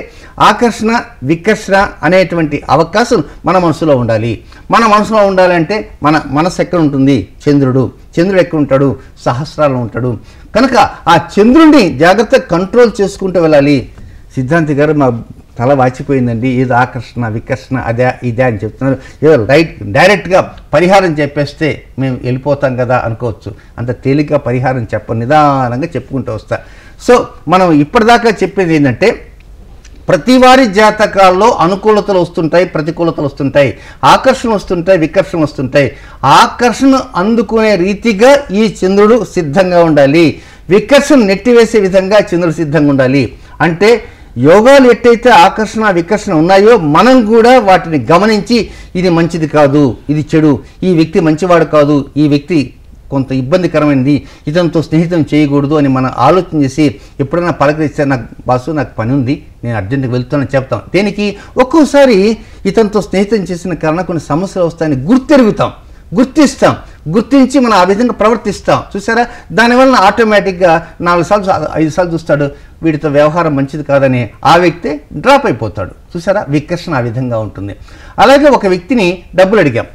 ఆకర్షణ వికర్షణ అనేటువంటి అవకాశం మన మనసులో ఉండాలి. మన మనసులో ఉండాలంటే మన మనసు ఎక్కడ ఉంటుంది? చంద్రుడు ఎక్కడ ఉంటాడు? సహస్రాల్లో ఉంటాడు. కనుక ఆ చంద్రుడిని జాగ్రత్తగా కంట్రోల్ చేసుకుంటూ వెళ్ళాలి. సిద్ధాంతి గారు మా తల వాచిపోయిందండి, ఏదో ఆకర్షణ వికర్షణ అదే ఇదే అని చెప్తున్నారు, ఏదో డైరెక్ట్గా పరిహారం చెప్పేస్తే మేము వెళ్ళిపోతాం కదా అనుకోవచ్చు. అంత తేలిక పరిహారం నిదానంగా చెప్పుకుంటూ వస్తా. సో మనం ఇప్పటిదాకా చెప్పేది ఏంటంటే ప్రతి వారి జాతకాల్లో అనుకూలతలు వస్తుంటాయి, ప్రతికూలతలు వస్తుంటాయి, ఆకర్షణ వస్తుంటాయి, వికర్షణ వస్తుంటాయి. ఆకర్షణ అందుకునే రీతిగా ఈ చంద్రుడు సిద్ధంగా ఉండాలి, వికర్షణ నెట్టివేసే విధంగా చంద్రుడు సిద్ధంగా ఉండాలి. అంటే యోగాలు ఎట్టయితే ఆకర్షణ వికర్షణ ఉన్నాయో మనం కూడా వాటిని గమనించి ఇది మంచిది కాదు, ఇది చెడు, ఈ వ్యక్తి మంచివాడు కాదు, ఈ వ్యక్తి కొంత ఇబ్బందికరమైనది, ఇతనితో స్నేహితం చేయకూడదు అని మనం ఆలోచన చేసి ఎప్పుడైనా పలకరిస్తే నాకు బాసు నాకు పని ఉంది నేను అర్జెంట్గా వెళ్తానని చెప్తాం. దేనికి? ఒక్కోసారి ఇతనితో స్నేహితం చేసిన కారణం కొన్ని సమస్యలు వస్తాయని గుర్తిస్తాం, గుర్తించి మనం ఆ విధంగా ప్రవర్తిస్తాం. చూసారా, దానివల్ల ఆటోమేటిక్గా 4 సార్లు 5 సార్లు చూస్తాడు, వీటితో వ్యవహారం మంచిది కాదని ఆ వ్యక్తి డ్రాప్ అయిపోతాడు. చూసారా, వికర్షణ ఆ విధంగా ఉంటుంది. అలాగే ఒక వ్యక్తిని డబ్బులు అడిగాం,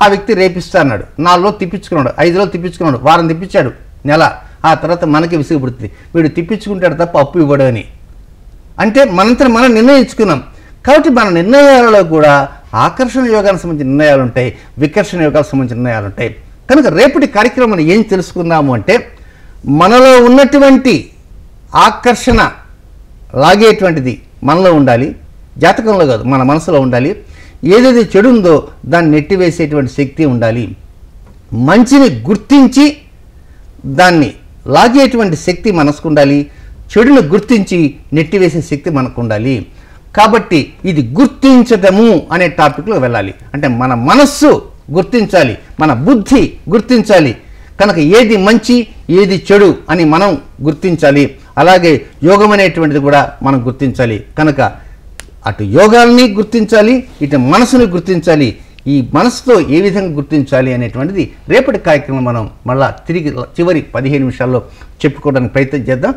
ఆ వ్యక్తి రేపిస్తా అన్నాడు, 4 రోజులు తిప్పించుకున్నాడు, 5 రోజులు తిప్పించుకున్నాడు, వారం తిప్పించాడు, నెల, ఆ తర్వాత మనకి విసిగిపుడుతుంది, వీడు తిప్పించుకుంటాడు తప్ప అప్పు ఇవ్వడు అని. అంటే మనంతా మనం నిర్ణయించుకున్నాం. కాబట్టి మన నిర్ణయాలలో కూడా ఆకర్షణ యోగానికి సంబంధించిన నిర్ణయాలు ఉంటాయి, వికర్షణ యోగాలకు సంబంధించిన నిర్ణయాలు ఉంటాయి. కనుక రేపటి కార్యక్రమం ఏం తెలుసుకుందాము అంటే, మనలో ఉన్నటువంటి ఆకర్షణ లాగేటువంటిది మనలో ఉండాలి, జాతకంలో కాదు మన మనసులో ఉండాలి. ఏదైతే చెడు ఉందో దాన్ని నెట్టివేసేటువంటి శక్తి ఉండాలి. మంచిని గుర్తించి దాన్ని లాగేటువంటి శక్తి మనసుకు ఉండాలి, చెడును గుర్తించి నెట్టివేసే శక్తి మనకు ఉండాలి. కాబట్టి ఇది గుర్తించటము అనే టాపిక్లో వెళ్ళాలి. అంటే మన మనస్సు గుర్తించాలి, మన బుద్ధి గుర్తించాలి. కనుక ఏది మంచి ఏది చెడు అని మనం గుర్తించాలి. అలాగే యోగం అనేటువంటిది కూడా మనం గుర్తించాలి. కనుక అటు యోగాల్ని గుర్తించాలి, ఇటు మనసుని గుర్తించాలి. ఈ మనసుతో ఏ విధంగా గుర్తించాలి అనేటువంటిది రేపటి కార్యక్రమం మనం మళ్ళా తిరిగి చివరి 15 నిమిషాల్లో చెప్పుకోవడానికి ప్రయత్నం చేద్దాం.